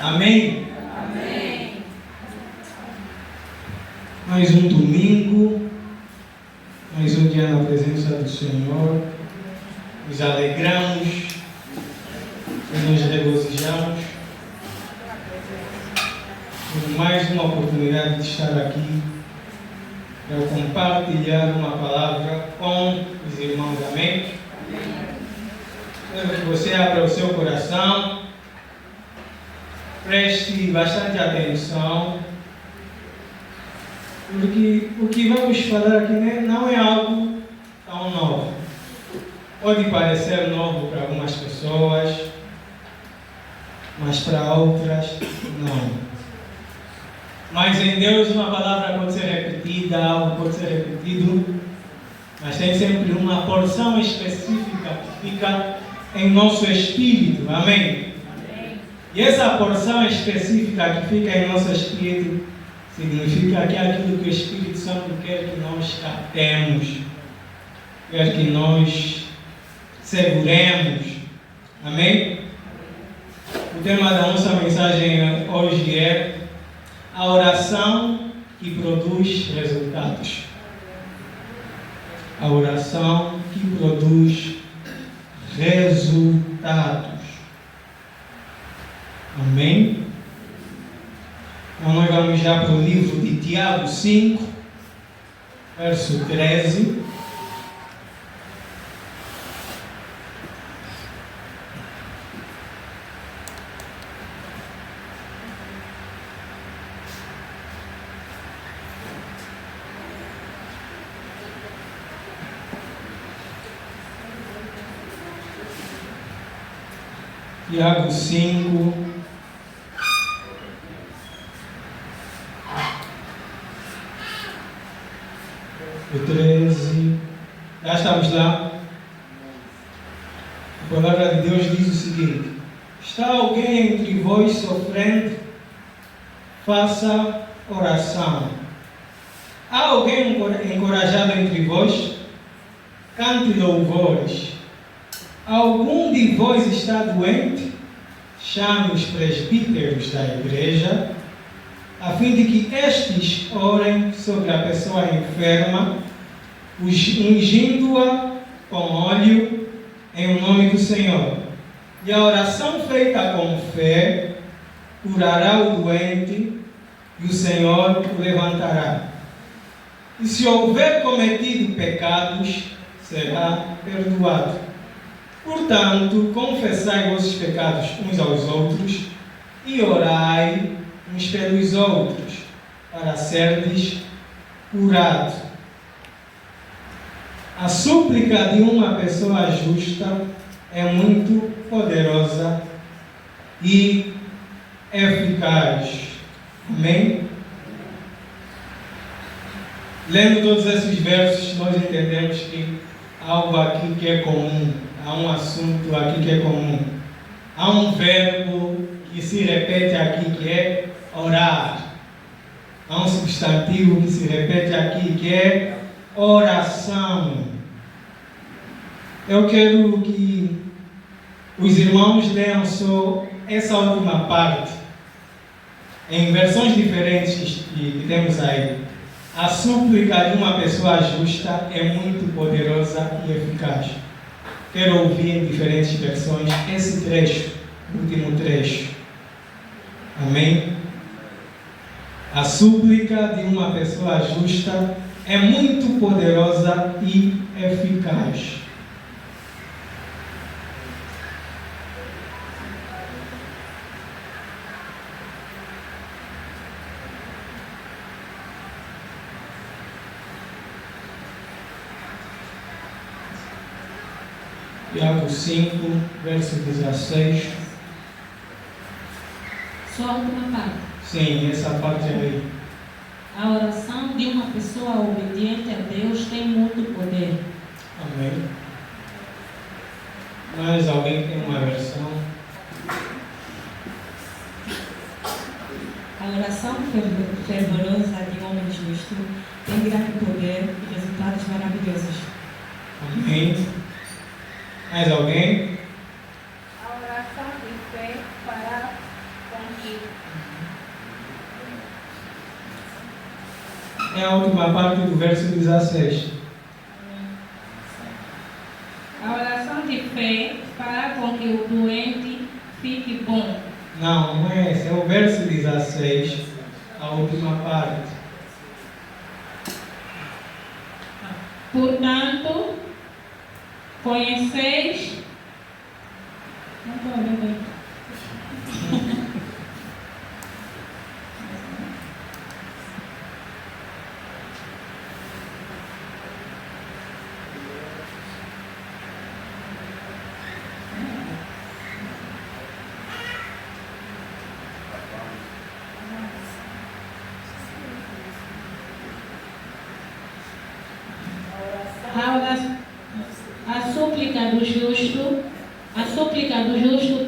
Amém? Mais um domingo, mais um dia na presença do Senhor. Nos alegramos e nos regozijamos por mais uma oportunidade de estar aqui para compartilhar uma palavra com os irmãos. Amém? Quero que você abra o seu coração, preste bastante atenção, porque o que vamos falar aqui não é algo tão novo. Pode parecer novo para algumas pessoas, mas para outras não. Mas em Deus uma palavra pode ser repetida, algo pode ser repetido, mas tem sempre uma porção específica que fica em nosso espírito. Amém? E essa porção específica que fica em nosso espírito significa que é aquilo que o Espírito Santo quer que nós captemos, quer que nós seguremos. Amém? O tema da nossa mensagem hoje é a oração que produz resultados. A oração que produz resultados. Amém? Então nós vamos já para o livro de Tiago 5, verso 13. Tiago 5, o 13, já estamos lá. A palavra de Deus diz o seguinte: está alguém entre vós sofrendo? Faça oração. Há alguém encorajado entre vós? Cante louvores. Algum de vós está doente? Chame os presbíteros da igreja, a fim de que estes orem sobre a pessoa enferma, ungindo-a com óleo em nome do Senhor. E a oração feita com fé curará o doente e o Senhor o levantará. E se houver cometido pecados, será perdoado. Portanto, confessai vossos pecados uns aos outros e orai uns pelos outros, para serdes curados. A súplica de uma pessoa justa é muito poderosa e eficaz. Amém? Lendo todos esses versos, nós entendemos que há algo aqui que é comum. Há um assunto aqui que é comum. Há um verbo que se repete aqui que é orar. Há um substantivo que se repete aqui que é oração. Eu quero que os irmãos leiam só essa última parte, em versões diferentes que temos aí. A súplica de uma pessoa justa é muito poderosa e eficaz. Quero ouvir em diferentes versões esse trecho, o último trecho. Amém? A súplica de uma pessoa justa é muito poderosa e eficaz. Tiago 5, verso 16. Só a última parte. Sim, essa parte aí. A oração de uma pessoa obediente a Deus tem muito poder. Amém. Mas alguém tem uma versão? A oração fervorosa de homem justo tem grande poder e resultados maravilhosos. Amém. Mais alguém? A oração oração de fé fará com que É a última parte do verso 16. a oração de fé fará com que o doente fique bom. Não, não é esse. É o verso 16, a última parte. Portanto, conheceis. Não estou olhando. A súplica do justo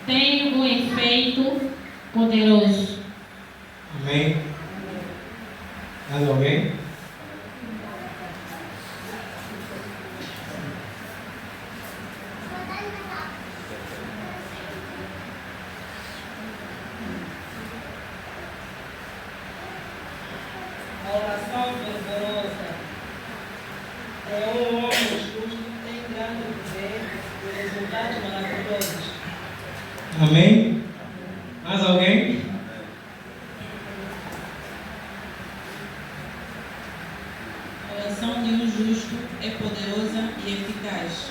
tem um efeito poderoso. Amém? Mais alguém? A oração fervorosa é um homem justo que tem grande poder e resultados maravilhosos. Amém? Mais alguém? A oração de um justo é poderosa e eficaz.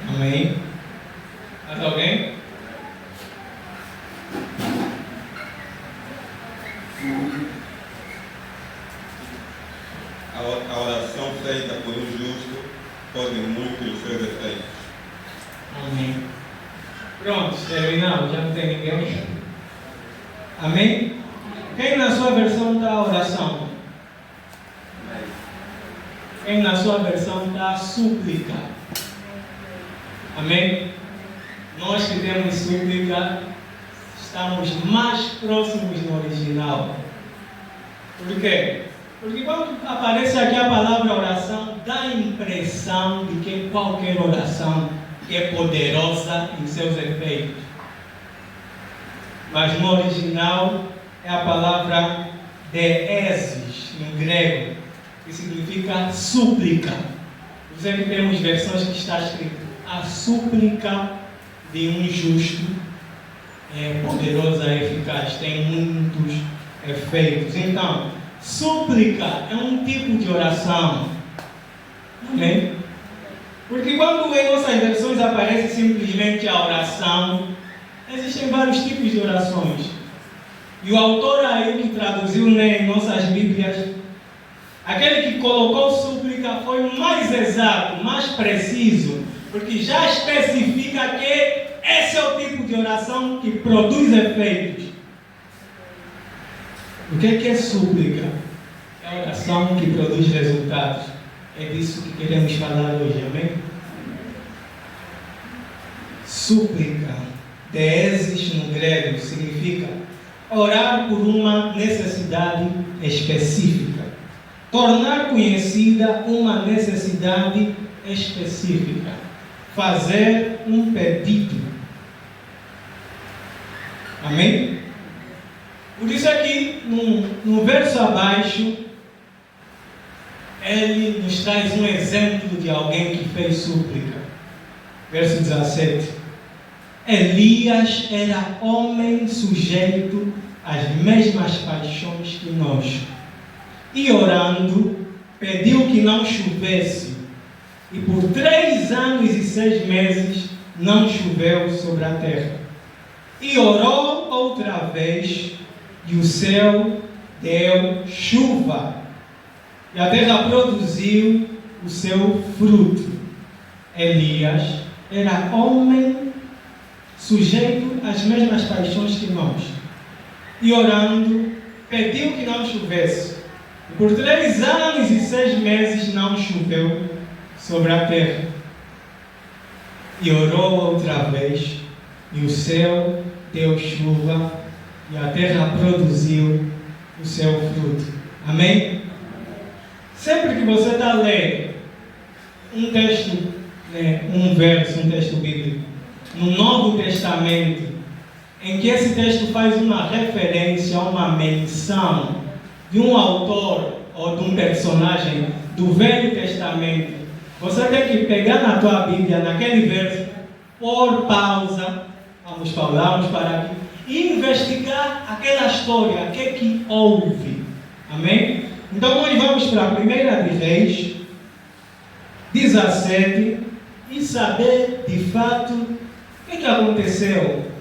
Amém? Mais alguém? A oração feita por um justo pode muito os seus efeitos. Amém. Pronto, terminamos. Já não tem ninguém? Amém? Quem na sua versão está a oração? Quem na sua versão está a súplica? Amém? Nós que temos súplica, estamos mais próximos do original. Por quê? Porque quando aparece aqui a palavra oração, dá a impressão de que qualquer oração é poderosa em seus efeitos. Mas no original é a palavra deesis, no grego, que significa súplica. Por exemplo, temos versões que está escrito: a súplica de um justo é poderosa e eficaz, tem muitos efeitos. Então, súplica é um tipo de oração. Amém? Porque quando em nossas versões aparece simplesmente a oração, existem vários tipos de orações. E o autor aí que traduziu em nossas Bíblias, aquele que colocou súplica foi o mais exato, mais preciso, porque já especifica que esse é o tipo de oração que produz efeitos. O que é súplica? É a oração que produz resultados. É disso que queremos falar hoje, amém? Súplica, deesis no grego, significa orar por uma necessidade específica. Tornar conhecida uma necessidade específica. Fazer um pedido. Amém? Por isso aqui, no verso abaixo, ele nos traz um exemplo de alguém que fez súplica. Verso 17. Elias era homem sujeito às mesmas paixões que nós. E orando, pediu que não chovesse. E por 3 anos e 6 meses não choveu sobre a terra. E orou outra vez, e o céu deu chuva, e a terra produziu o seu fruto. Elias era homem sujeito às mesmas paixões que nós. E orando, pediu que não chovesse. E por 3 anos e 6 meses não choveu sobre a terra. E orou outra vez, e o céu deu chuva, e a terra produziu o seu fruto. Amém? Sempre que você está a ler um texto, um verso, um texto bíblico, no Novo Testamento, em que esse texto faz uma referência, uma menção de um autor ou de um personagem do Velho Testamento, você tem que pegar na tua Bíblia, naquele verso, pôr pausa, vamos para aqui, e investigar aquela história, o que houve. Amém? Então nós vamos para a 1 de Reis 17 e saber de fato o que aconteceu.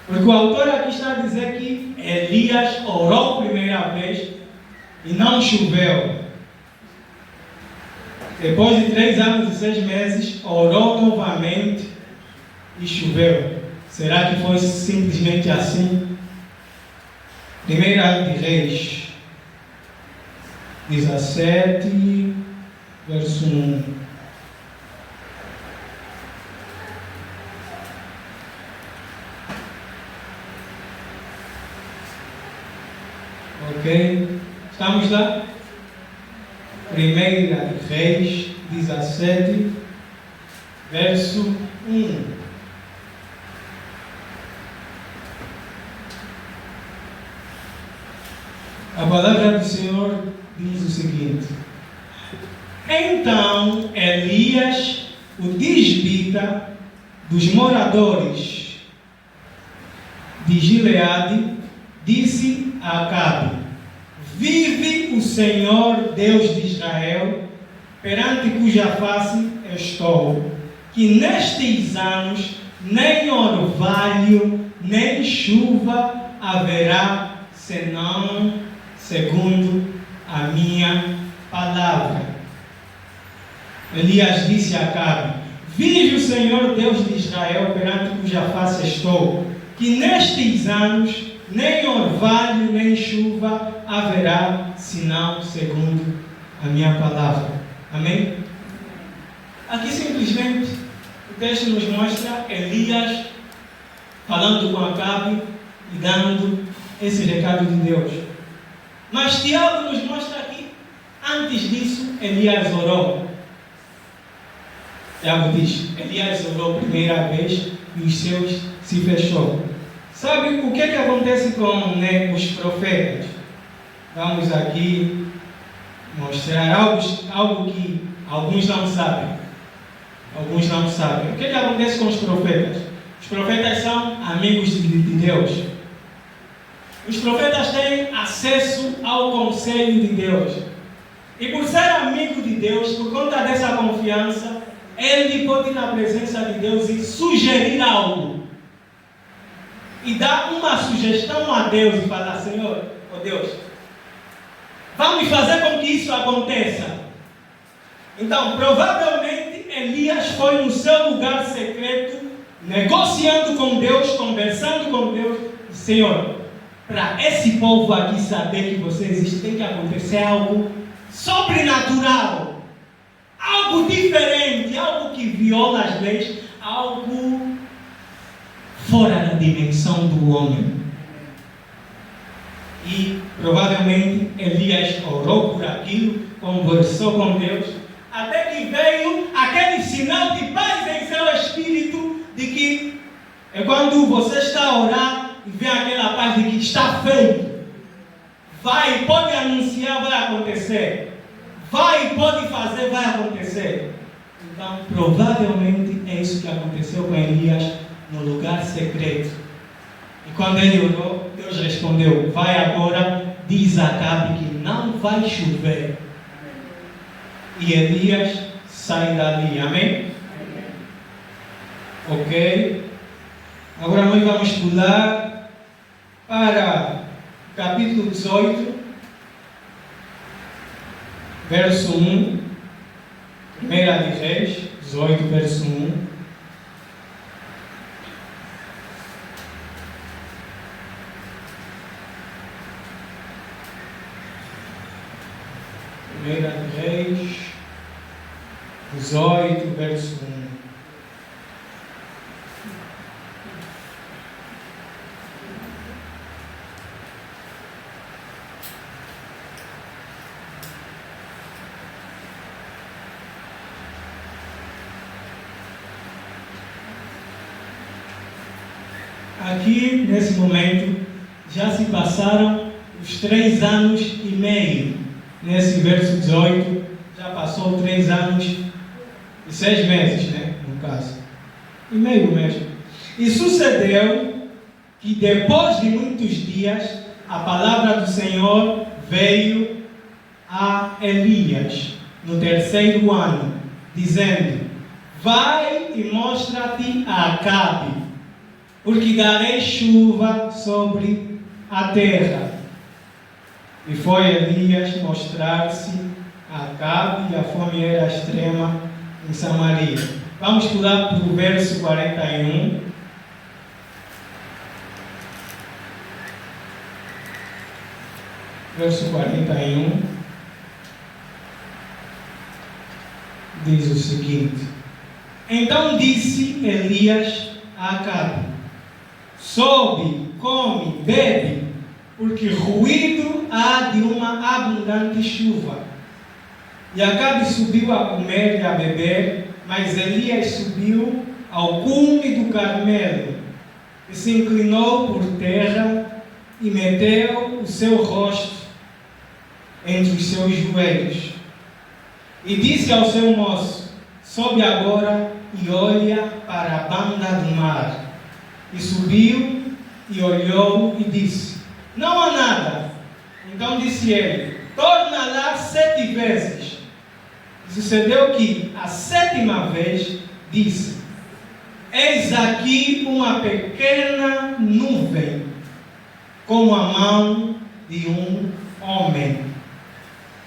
Porque o autor aqui está a dizer que Elias orou a primeira vez e não choveu. Depois de 3 anos e 6 meses, orou novamente e choveu. Será que foi simplesmente assim? 1 de Reis 17, verso 1. Ok? Estamos lá? 1 de Reis 17, verso 1. A palavra do Senhor diz o seguinte: Então Elias, o tisbita, dos moradores de Gileade, disse a Acabe: Vive o Senhor Deus de Israel, perante cuja face estou, que nestes anos nem orvalho, nem chuva haverá, senão segundo a minha palavra. Elias disse a Acabe: Vive o Senhor Deus de Israel, perante cuja face estou, que nestes anos nem orvalho, nem chuva haverá, senão segundo a minha palavra. Amém? Aqui simplesmente o texto nos mostra Elias falando com Acabe e dando esse recado de Deus. Mas Tiago nos mostra que antes disso Elias orou. Tiago diz: Elias orou a primeira vez e os céus se fechou. Sabe o que acontece com os profetas? Vamos aqui mostrar algo que alguns não sabem. Alguns não sabem. O que acontece com os profetas? Os profetas são amigos de Deus. Os profetas têm acesso ao conselho de Deus. E por ser amigo de Deus, por conta dessa confiança, ele pode ir na presença de Deus e sugerir algo. E dar uma sugestão a Deus e falar: Senhor, ó Deus, vamos fazer com que isso aconteça. Então, provavelmente, Elias foi no seu lugar secreto, negociando com Deus, conversando com Deus. Senhor, para esse povo aqui saber que você existe, tem que acontecer algo sobrenatural, algo diferente, algo que viola as leis, algo fora da dimensão do homem. E provavelmente Elias orou por aquilo, conversou com Deus, até que veio aquele sinal de paz em seu espírito, de que é quando você está a orar e vê aquela paz de que está feito. Vai, pode anunciar, vai acontecer. Vai, pode fazer, vai acontecer. Então, provavelmente é isso que aconteceu com Elias no lugar secreto. E quando ele orou, Deus respondeu: vai agora, diz a Acabe que não vai chover. E Elias sai dali. Amém? Ok? Agora nós vamos pular para o capítulo 18, verso 1. 1 de Reis 18, verso 1. Primeira de Reis 18, verso 1. aqui nesse momento já se passaram os 3 anos e meio. Nesse verso 18 já passou 3 anos e 6 meses, né? No caso. E meio mesmo. E sucedeu que depois de muitos dias a palavra do Senhor veio a Elias no 3º ano, dizendo: vai e mostra-te a Acabe, porque darei chuva sobre a terra. E foi Elias mostrar-se a Acabe, e a fome era extrema em Samaria. Vamos pular para o verso 41. Verso 41 diz o seguinte: então disse Elias a Acabe: sobe, come, bebe, porque ruído há de uma abundante chuva. E Acabe subiu a comer e a beber, mas Elias subiu ao cume do Carmelo e se inclinou por terra e meteu o seu rosto entre os seus joelhos. E disse ao seu moço: sobe agora e olha para a banda do mar. E subiu e olhou e disse: não há nada. Então disse ele: torna lá 7 vezes. E sucedeu que a 7ª vez disse: eis aqui uma pequena nuvem, como a mão de um homem,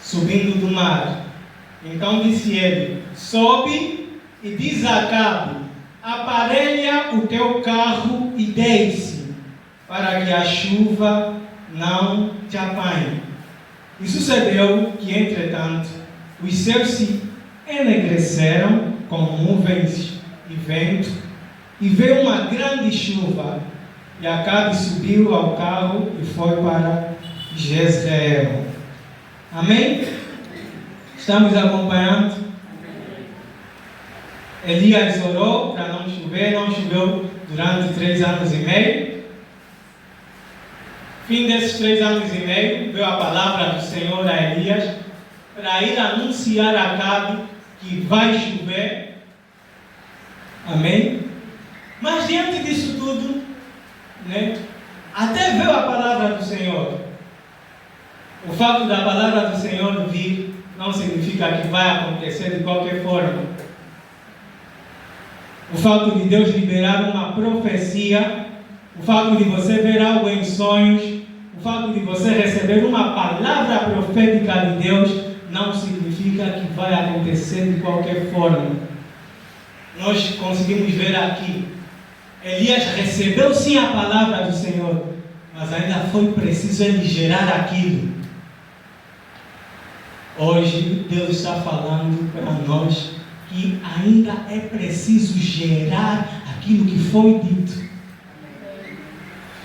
subindo do mar. Então disse ele: sobe e diz a Acabe: aparelha o teu carro e desce, para que a chuva não te apanhe. E sucedeu que, entretanto, os céus se enegreceram com nuvens e vento, e veio uma grande chuva, e Acabe subiu ao carro e foi para Jezreel. Amém? Estamos acompanhando? Elias orou para não chover, não choveu durante 3 anos e meio. Fim desses 3 anos e meio, veio a palavra do Senhor a Elias para ir anunciar a Acabe que vai chover. Amém? Mas diante disso tudo, né, até veio a palavra do Senhor. O fato da palavra do Senhor vir não significa que vai acontecer de qualquer forma. O fato de Deus liberar uma profecia, o fato de você ver algo em sonhos, o fato de você receber uma palavra profética de Deus, não significa que vai acontecer de qualquer forma. Nós conseguimos ver aqui, Elias recebeu sim a palavra do Senhor, mas ainda foi preciso ele gerar aquilo. Hoje Deus está falando para nós que ainda é preciso gerar aquilo que foi dito.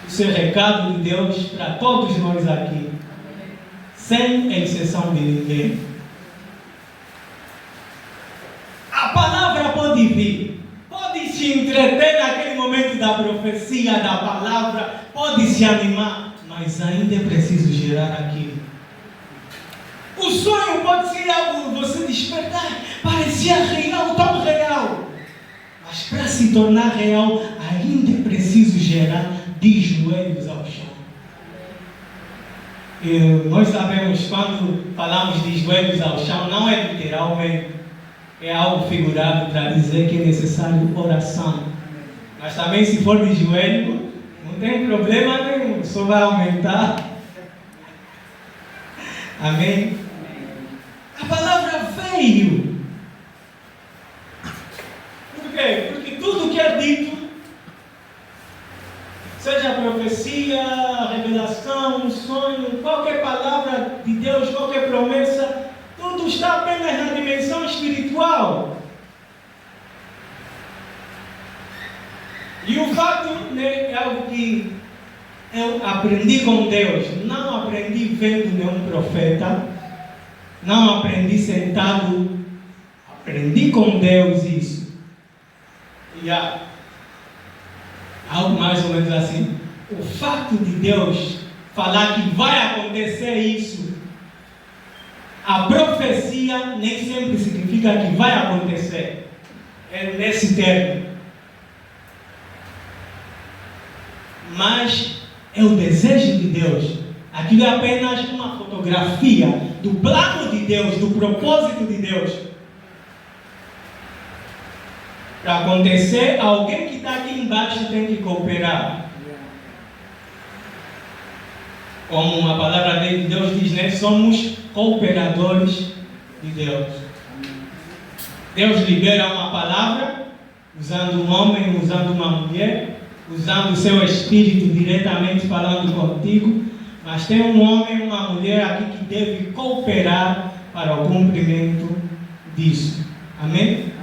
Esse é o recado de Deus para todos nós aqui, sem exceção de ninguém. A palavra pode vir, pode se entreter naquele momento da profecia, da palavra, pode se animar, mas ainda é preciso gerar aquilo. O sonho pode ser algo, você despertar, parecia real, tão real. Mas para se tornar real, ainda é preciso gerar de joelhos ao chão. E nós sabemos, quando falamos de joelhos ao chão, não é literalmente, é algo figurado para dizer que é necessário oração. Mas também, se for de joelho, não tem problema nenhum, só vai aumentar. Amém? A palavra veio. Por quê? Porque tudo que é dito, seja a profecia, a revelação, um sonho, qualquer palavra de Deus, qualquer promessa, tudo está apenas na dimensão espiritual. E o fato, né, é algo que eu aprendi com Deus. Não aprendi vendo nenhum profeta. Não aprendi sentado. Aprendi com Deus isso. Algo mais ou menos assim. O fato de Deus falar que vai acontecer isso, a profecia nem sempre significa que vai acontecer. É nesse termo. Mas é o desejo de Deus. Aquilo é apenas uma fotografia do plano de Deus, do propósito de Deus. Para acontecer, alguém que está aqui embaixo tem que cooperar. Como a palavra de Deus diz, né? Somos cooperadores de Deus. Deus libera uma palavra, usando um homem, usando uma mulher, usando o seu espírito diretamente falando contigo, mas tem um homem e uma mulher aqui que deve cooperar para o cumprimento disso. Amém?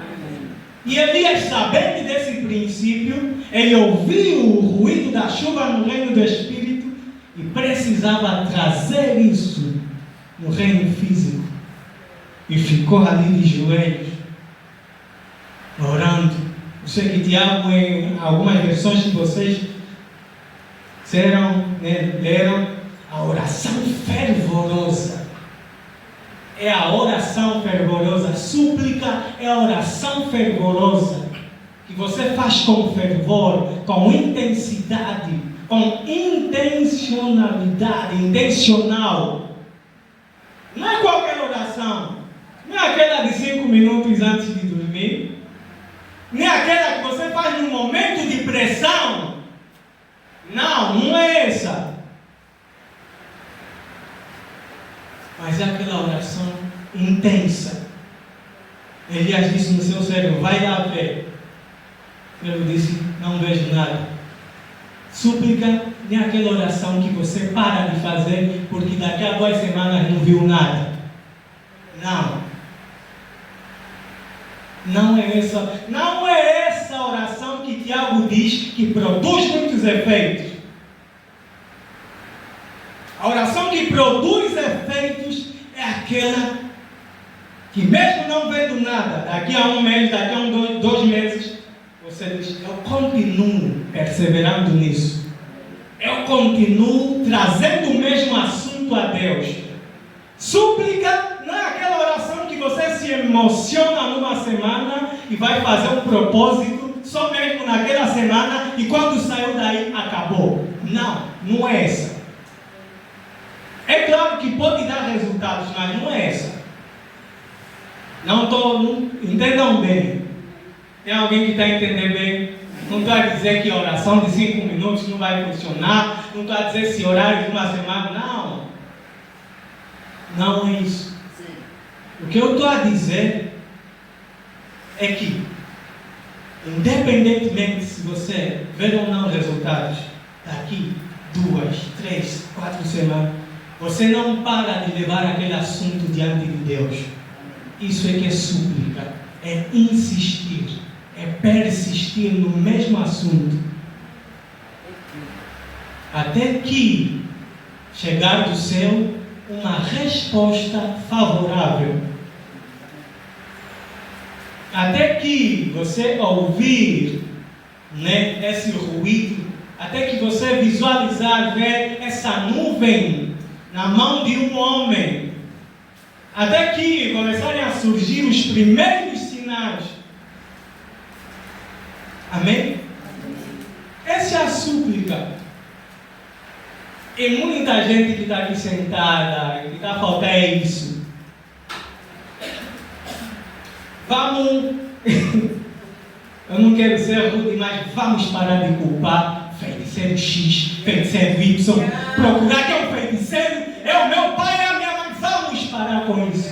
E Elias, sabendo desse princípio, ele ouviu o ruído da chuva no reino do Espírito e precisava trazer isso no reino físico. E ficou ali de joelhos, orando. Eu sei que Tiago, em algumas versões que vocês leram, a oração fervorosa. É a oração fervorosa. Súplica é a oração fervorosa que você faz com fervor, com intensidade, com intencionalidade, intencional. Não é qualquer oração. Não é aquela de 5 minutos antes de dormir. Nem aquela que você faz num momento de pressão. Não, não é essa. Mas é aquela oração intensa. Elias disse no seu cérebro, vai lá ver. Ele disse, não vejo nada. Súplica nem aquela oração que você para de fazer porque daqui a 2 semanas não viu nada. Não. Não é essa oração que Tiago diz que produz muitos efeitos. A oração que produz efeitos é aquela que mesmo não vendo nada, daqui a 1 mês, daqui a 2 meses, você diz, eu continuo perseverando nisso. Eu continuo trazendo o mesmo assunto a Deus. Súplica não é aquela oração que você se emociona numa semana e vai fazer um propósito só mesmo naquela semana e quando saiu daí, acabou. Não, não é essa. É claro que pode dar resultados, mas não é essa. Entendam bem. Tem alguém que está entendendo bem? Não estou a dizer que a oração de 5 minutos não vai funcionar. Não estou a dizer se orar de uma semana. Não. Não é isso. O que eu estou a dizer é que, independentemente se você ver ou não resultados, daqui 2, 3, 4 semanas, você não para de levar aquele assunto diante de Deus. Isso é que é súplica, é insistir, é persistir no mesmo assunto, até que chegar do céu uma resposta favorável. Até que você ouvir, esse ruído, até que você visualizar, ver essa nuvem na mão de um homem, até que começarem a surgir os primeiros sinais. Amém? Essa é a súplica. E muita gente que está aqui sentada, que está faltando é isso. Vamos, eu não quero ser rude, mas vamos parar de culpar feiticeiro X, feiticeiro Y, procurar que é um feiticeiro, é o meu pai, é a minha mãe. Vamos parar com isso.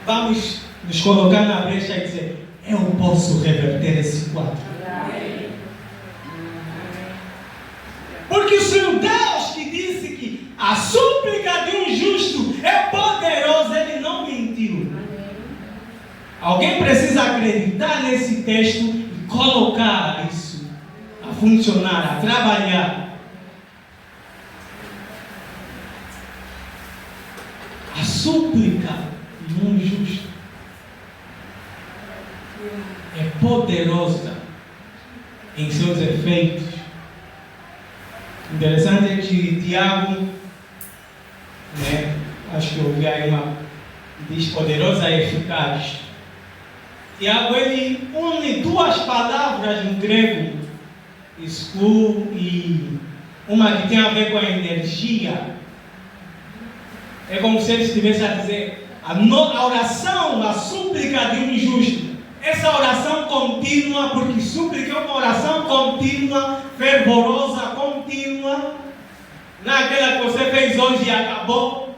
Vamos nos colocar na brecha e dizer, eu posso reverter esse quadro. Porque o Senhor Deus que disse que a súplica de um justo é poderosa, Ele não mentiu. Alguém precisa acreditar nesse texto e colocar isso a funcionar, a trabalhar. A súplica de um justo é poderosa. em seus efeitos. Interessante é que Tiago, né, acho que eu ouvi aí diz poderosa e eficaz. Tiago, ele une duas palavras no grego, escuro e uma que tem a ver com a energia. É como se ele estivesse a dizer, a oração, a súplica de um justo. Essa oração contínua, porque súplica é uma oração contínua, fervorosa, contínua. Não é aquela que você fez hoje e acabou.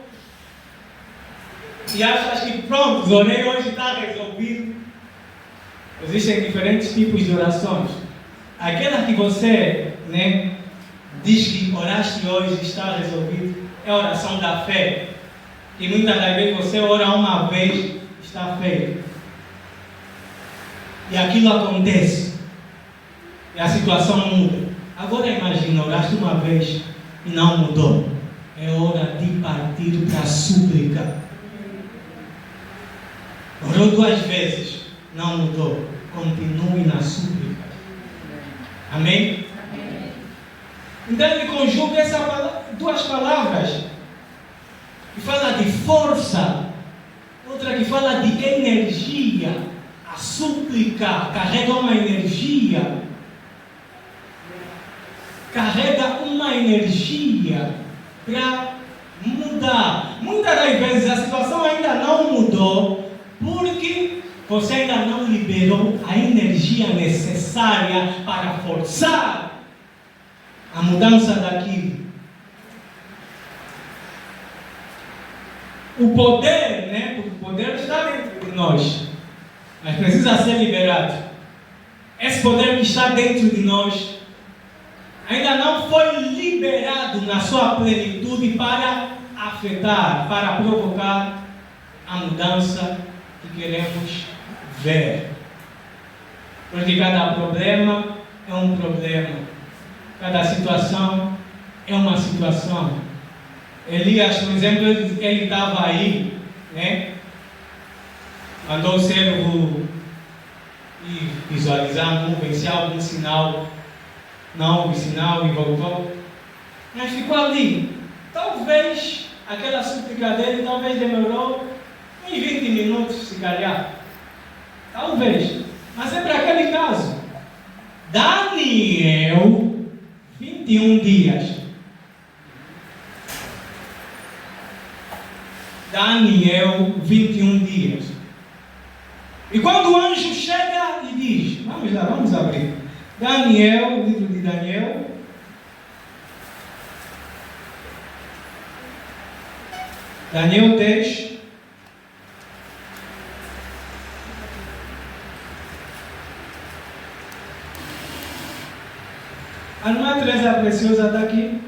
E achas que pronto, orei hoje, está resolvido. Existem diferentes tipos de orações. Aquela que você, né, diz que oraste hoje e está resolvido, é a oração da fé. E muitas das vezes você ora uma vez, está feito. E aquilo acontece. E a situação muda. Agora imagina, oraste uma vez e não mudou. É hora de partir para a súplica. Orou 2 vezes, não mudou. Continue na súplica. Amém? Amém. Então ele conjuga duas palavras. Que fala de força. Outra que fala de energia. A súplica carrega uma energia. Carrega uma energia para mudar. Muitas das vezes a situação ainda não mudou porque você ainda não liberou a energia necessária para forçar a mudança daquilo. O poder, né? Porque o poder está dentro de nós, mas precisa ser liberado. Esse poder que está dentro de nós ainda não foi liberado na sua plenitude para afetar, para provocar a mudança que queremos ver. Porque cada problema é um problema, cada situação é uma situação. Elias, por exemplo, ele estava aí, né? Mandou o servo ir visualizar a nuvem, se há algum sinal. Não houve sinal e voltou. Mas ficou ali. Talvez aquela súplica dele demorou uns 20 minutos, se calhar. Talvez. Mas é para aquele caso. Daniel, 21 dias. Daniel, 21 dias. E quando o anjo chega e diz, vamos lá, vamos abrir. Daniel, o livro de Daniel. Daniel 10. A irmã Teresa Preciosa está aqui.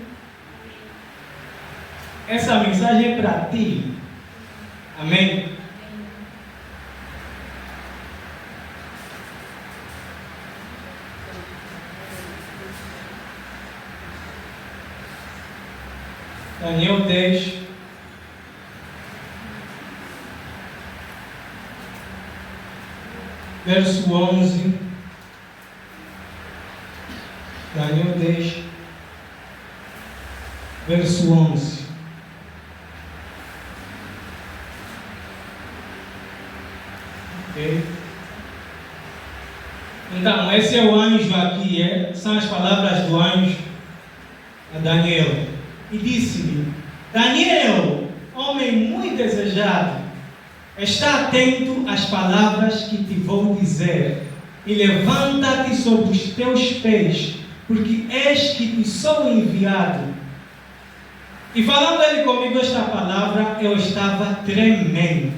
Essa mensagem é para ti. Amém? Daniel 10. Verso 11. Daniel 10. Verso 11. Ok? Então, esse é o anjo aqui, são as palavras do anjo a Daniel. E disse-lhe: Daniel, homem muito desejado, está atento às palavras que te vou dizer, e levanta-te sobre os teus pés, porque eis que te sou enviado. E falando ele comigo esta palavra, eu estava tremendo.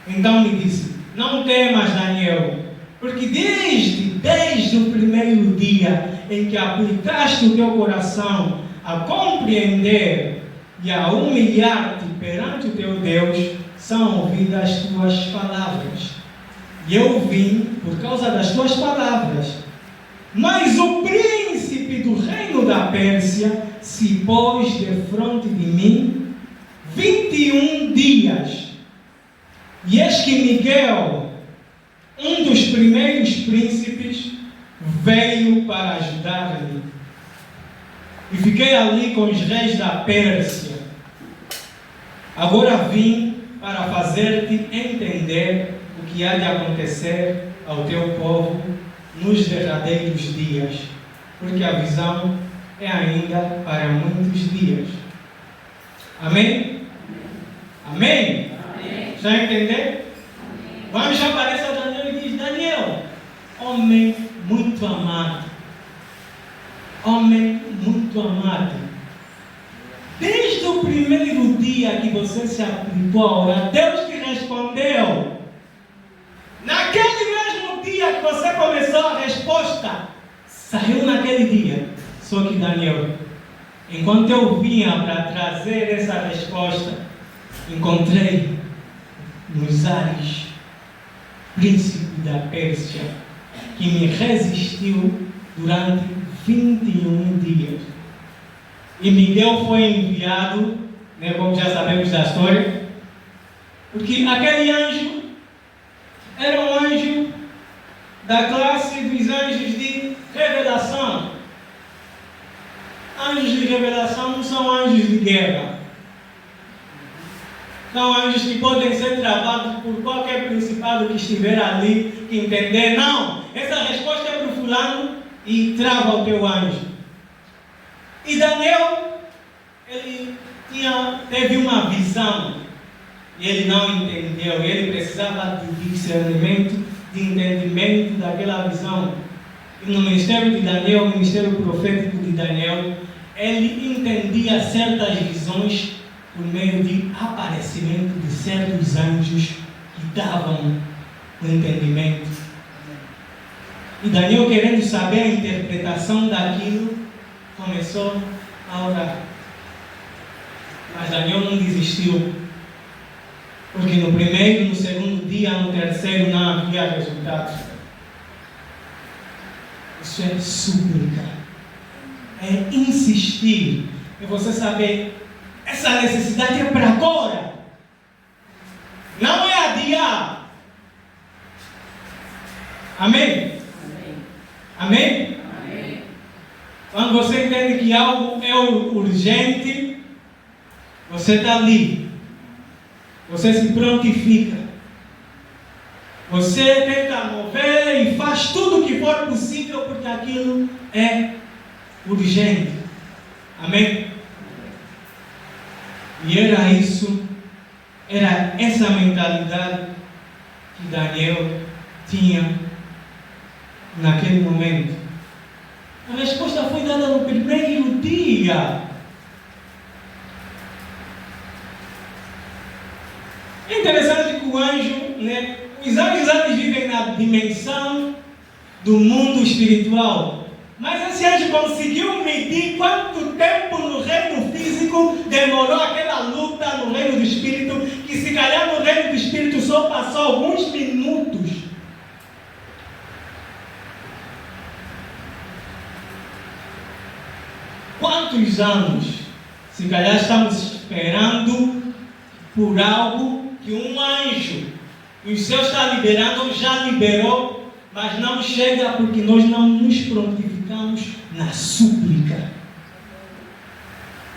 Então me disse: não temas, Daniel, porque desde o primeiro dia em que aplicaste o teu coração a compreender e a humilhar-te perante o teu Deus, são ouvidas as tuas palavras. E eu vim por causa das tuas palavras. Mas o príncipe do reino da Pérsia se pôs defronte de mim 21 dias. E eis que Miguel, um dos primeiros príncipes, veio para ajudar-me. E fiquei ali com os reis da Pérsia. Agora vim para fazer-te entender o que há de acontecer ao teu povo nos derradeiros dias, porque a visão é ainda para muitos dias. Amém? Amém? Amém. Já entendeu? O anjo aparece a Daniel e diz: Daniel, homem muito amado, homem muito amado, desde o primeiro dia que você se aplicou a orar, Deus te respondeu. Naquele mesmo dia que você começou, a resposta saiu naquele dia. Só que Daniel, enquanto eu vinha para trazer essa resposta, encontrei nos ares príncipe da Pérsia, que me resistiu durante 21 dias. E Miguel foi enviado, né, como já sabemos da história, porque aquele anjo era um anjo da classe dos anjos de revelação. Anjos de revelação não são anjos de guerra. São anjos que podem ser travados por qualquer principado que estiver ali, que entender. Não, essa resposta é para o fulano e trava o teu anjo. E Daniel, ele teve uma visão e ele não entendeu. Ele precisava de discernimento, de entendimento daquela visão. E no ministério de Daniel, no ministério profético de Daniel, ele entendia certas visões por meio de aparecimento de certos anjos que davam o entendimento. E Daniel, querendo saber a interpretação daquilo, começou a orar. Mas Daniel não desistiu, porque no primeiro, no segundo dia, no terceiro não havia resultados. Isso é súplica, é insistir, é você saber, essa necessidade é para agora, não é adiar. Amém? Amém? Amém. Quando você entende que algo é urgente, você está ali, você se prontifica, você tenta mover e faz tudo o que for possível, porque aquilo é urgente. Amém? E era isso, era essa mentalidade que Daniel tinha naquele momento. A resposta foi dada no primeiro dia. É interessante que o anjo, né, os anjos eles vivem na dimensão do mundo espiritual. Mas esse anjo conseguiu medir quanto tempo no reino físico demorou aquela luta no reino do espírito, que se calhar no reino do espírito só passou alguns minutos. Quantos anos, se calhar, estamos esperando por algo que um anjo, e o céu está liberando, ou já liberou, mas não chega porque nós não nos prontificamos na súplica.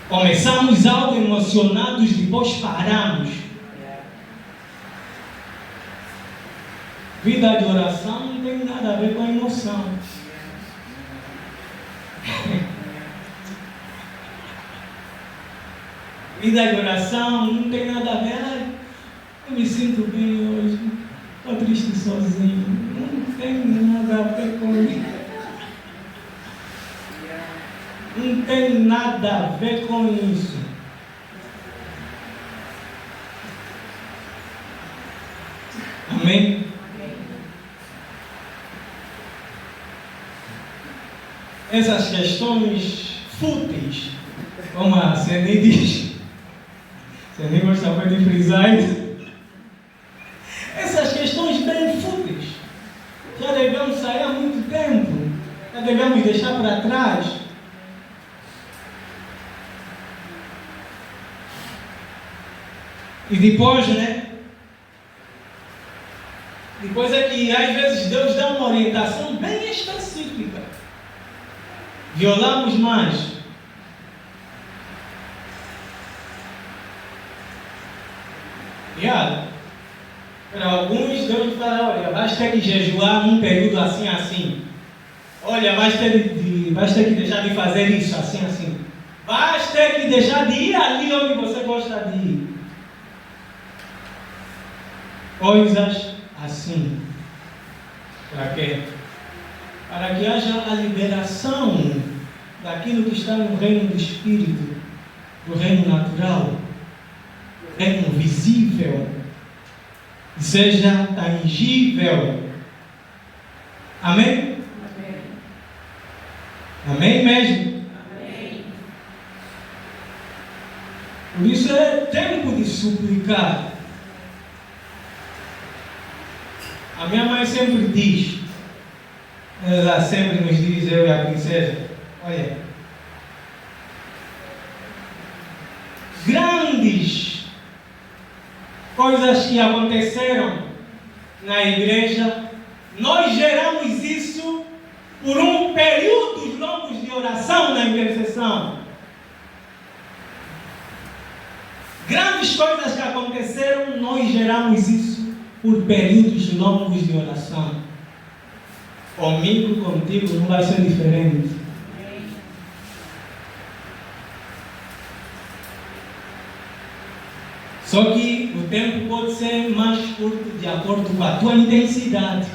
Começamos algo emocionados, depois paramos. Vida de oração não tem nada a ver com a emoção. Vida de oração não tem nada a ver. Ai, eu me sinto bem hoje, estou triste sozinho. Não tem nada a ver com isso. Não tem nada a ver com isso. Amém? Essas questões fúteis, como a Ceni diz, Ceni gosta muito de frisar isso. Essas questões bem fúteis já devemos sair há muito tempo, já devemos deixar para trás. E depois, né? Depois é que às vezes Deus dá uma orientação bem específica. Violamos mais. Para alguns, Deus fala, olha, vais ter que jejuar num período assim, assim. Olha, vais ter que deixar de fazer isso, assim, assim. Vais ter que deixar de ir ali onde você gosta de ir. Coisas assim. Para quê? Para que haja a liberação daquilo que está no reino do Espírito, do reino natural, do reino visível, seja tangível. Amém? Amém. Amém mesmo? Amém. Por isso é tempo de suplicar. A minha mãe sempre diz, ela sempre nos diz, eu e a princesa, olha, grandes coisas que aconteceram na igreja, nós geramos isso por um período longo de oração na intercessão. Grandes coisas que aconteceram, nós geramos isso por períodos longos de oração. Comigo, contigo, não vai ser diferente. Só que o tempo pode ser mais curto de acordo com a tua intensidade.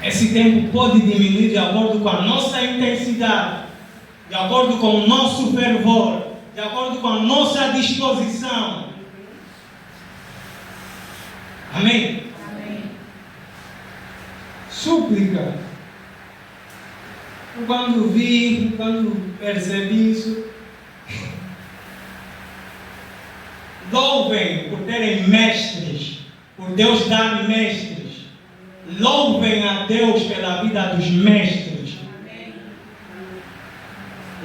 Esse tempo pode diminuir de acordo com a nossa intensidade, de acordo com o nosso fervor, de acordo com a nossa disposição. Amém? Amém. Súplica. Quando percebi isso, louvem por terem mestres, por Deus dar mestres. Louvem a Deus pela vida dos mestres.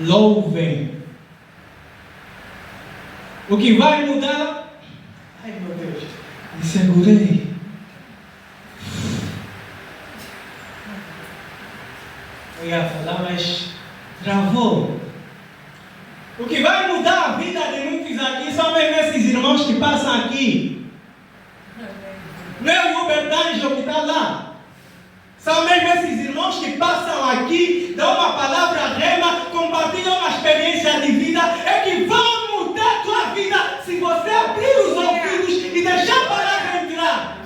Louvem. O que vai mudar? Ai meu Deus, me segurei. Eu ia falar, mas travou. O que vai mudar a vida de muitos aqui são mesmo esses irmãos que passam aqui. Não é o Bertângelo que está lá. São mesmo esses irmãos que passam aqui, dão uma palavra rema, compartilham uma experiência de vida, é que vão mudar a tua vida se você abrir os ouvidos e deixar a palavra entrar.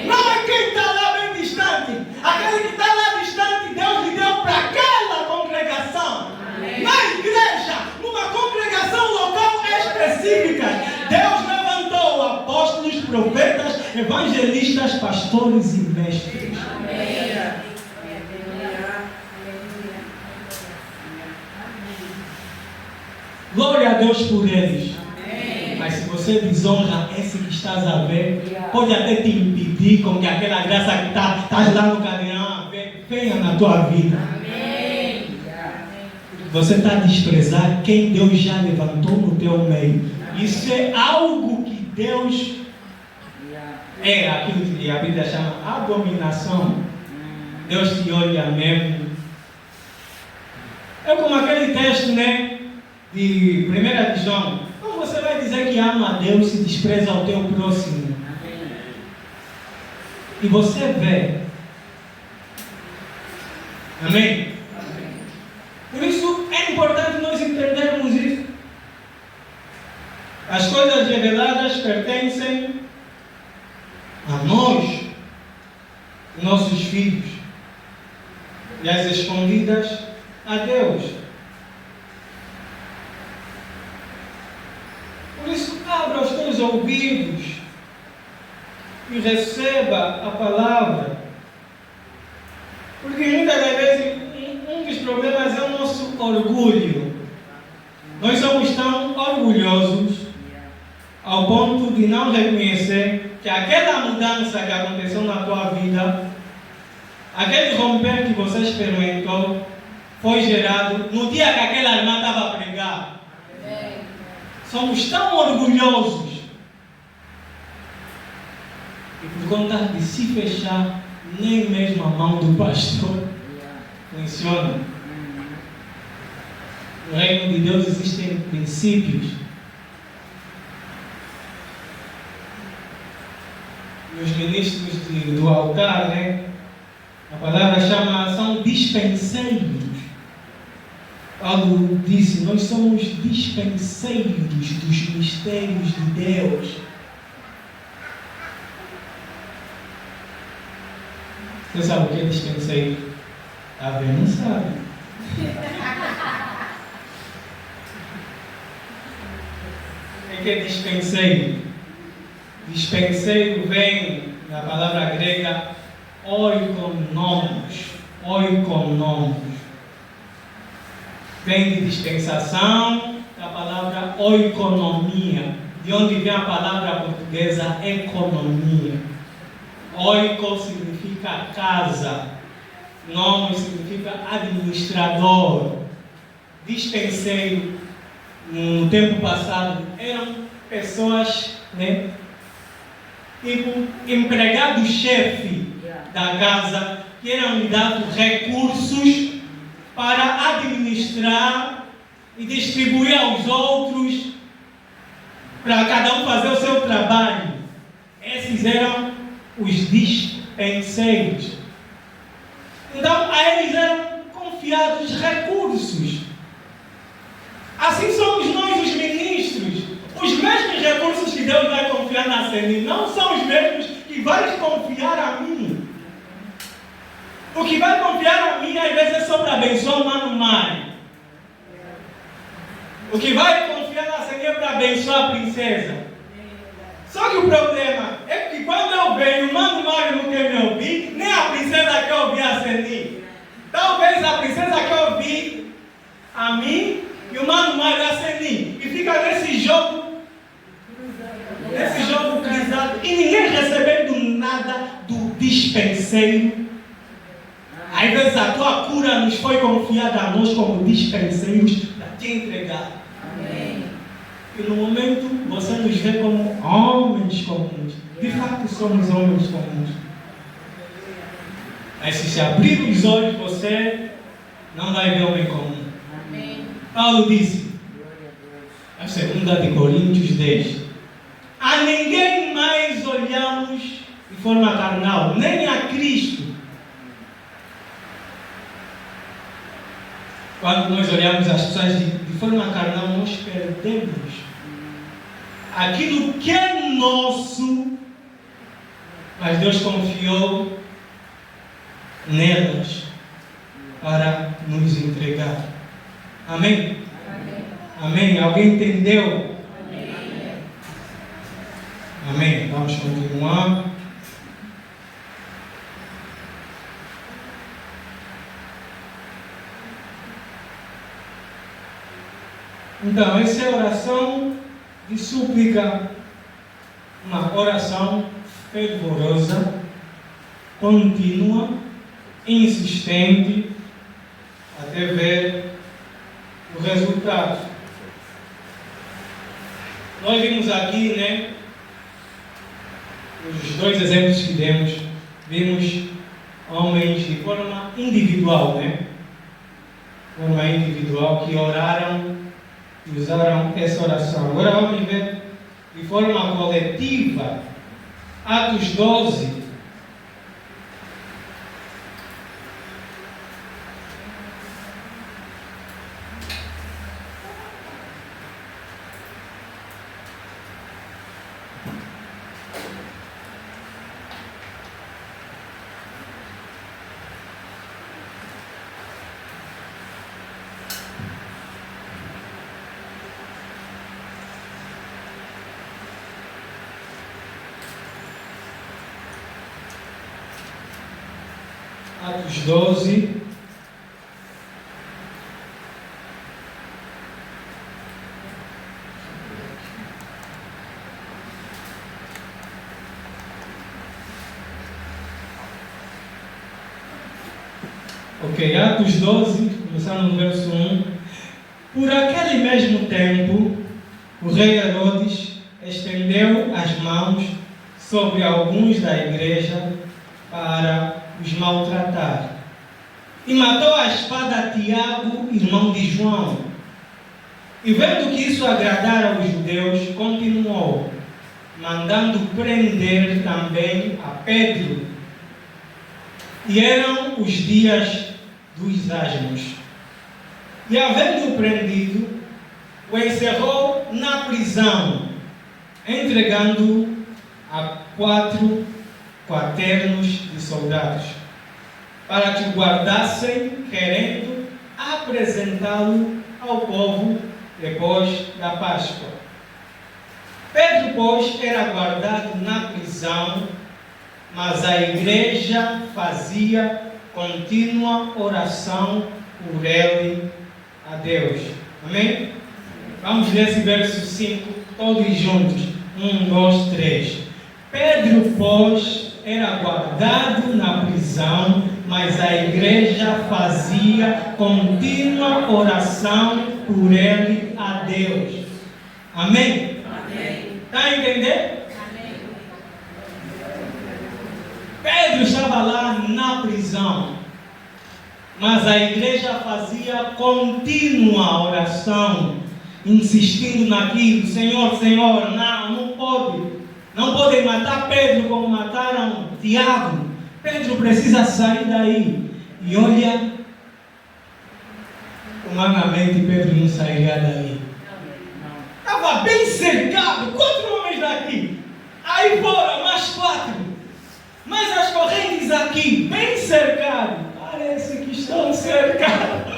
Não é quem está lá bem distante. Aquele que está lá distante, Deus lhe deu para aquela congregação. Na igreja, numa congregação local específica, Deus levantou apóstolos, profetas, evangelistas, pastores e mestres. Glória a Deus por eles. Mas se você desonra esse que estás a ver, pode até te impedir com que aquela graça que estás lá no caminhão venha na tua vida. Você está a desprezar quem Deus já levantou no teu meio. Isso é algo que Deus é aquilo que a Bíblia chama abominação. Deus te olha mesmo. É como aquele texto, né? De 1 de João. Como você vai dizer que ama a Deus se despreza o teu próximo? E você vê. Amém? Por isso é importante nós entendermos isso. As coisas reveladas pertencem a nós, nossos filhos, e as escondidas a Deus. Por isso, abra os teus ouvidos e receba a palavra. Porque muitas das vezes um dos problemas é o nosso orgulho. Nós somos tão orgulhosos ao ponto de não reconhecer que aquela mudança que aconteceu na tua vida, aquele romper que você experimentou, foi gerado no dia que aquela irmã estava a pregar. Somos tão orgulhosos e por conta de se fechar, nem mesmo a mão do pastor funciona. No reino de Deus existem princípios. E os ministros do altar, né? A palavra chama, são dispenseiros. Paulo disse, nós somos dispenseiros dos mistérios de Deus. Você sabe o que é dispenseiro? A ver, não sabe. O que é dispenseiro? Dispenseiro vem da palavra grega oikonomos. Oikonomos. Vem de dispensação, da palavra oikonomia, de onde vem a palavra portuguesa economia. Oiko significa casa, nomos significa administrador. Dispenseiro, no tempo passado, eram pessoas, né, tipo empregado-chefe da casa, que eram dados recursos para administrar e distribuir aos outros, para cada um fazer o seu trabalho. Esses eram os dispenseiros. Então, a eles eram confiados recursos. Assim somos nós, os ministros. Os mesmos recursos que Deus vai confiar na CNI não são os mesmos que vai confiar a mim. O que vai confiar a mim, às vezes, é só para abençoar o Mano Mário. O que vai confiar na CNI é para abençoar a princesa. Só que o problema é que quando eu venho, o Mano Mário não quer me ouvir, nem a princesa quer ouvir a CNI. Talvez a princesa quer ouvir a mim e o Mano Mário a CNI. E fica nesse jogo cruzado. E ninguém recebendo nada do dispenseiro. Às vezes a tua cura nos foi confiada a nós como dispenseiros para te entregar. Amém. E no momento você nos vê como homens comuns. De fato somos homens comuns. Mas se abrir os olhos, você não vai ver homem comum. Amém. Paulo disse, a 2 de Coríntios 10, a ninguém mais olhamos de forma carnal, nem a Cristo. Quando nós olhamos as pessoas de forma carnal, nós perdemos aquilo que é nosso, mas Deus confiou nelas para nos entregar. Amém? Amém. Amém. Alguém entendeu? Amém. Amém. Vamos continuar. Então, essa é a oração de súplica, uma oração fervorosa, contínua, insistente, até ver o resultado. Nós vimos aqui, né, os dois exemplos que demos, vimos homens de forma individual, né? De forma individual, que oraram e usaram essa oração. Agora vamos ver de forma coletiva, Atos 12. Atos 12. Ok, Atos 12, começando no verso 1. Por aquele mesmo tempo, o rei Herodes estendeu as mãos sobre alguns da igreja para os maltratar. E matou à espada Tiago, irmão de João. E vendo que isso agradara aos judeus, continuou, mandando prender também a Pedro. E eram os dias dos asmos. E havendo-o prendido, o encerrou na prisão, entregando-o a 4 quaternos de soldados, para que o guardassem, querendo apresentá-lo ao povo depois da Páscoa. Pedro, pois, era guardado na prisão, mas a igreja fazia contínua oração por ele a Deus. Amém? Vamos ler esse verso 5, todos juntos. 1, 2, 3. Pedro, pois, era guardado na prisão, mas a igreja fazia contínua oração por ele a Deus. Amém? Amém. Está a entender? Amém. Pedro estava lá na prisão, mas a igreja fazia contínua oração, insistindo naquilo. Senhor, Senhor, não pode. Não podem matar Pedro como mataram Tiago. Pedro precisa sair daí. E olha, humanamente Pedro não sairia daí. Estava bem cercado, 4 homens daqui. Aí fora, mais 4. Mas as correntes aqui, bem cercado. Parece que estão cercados.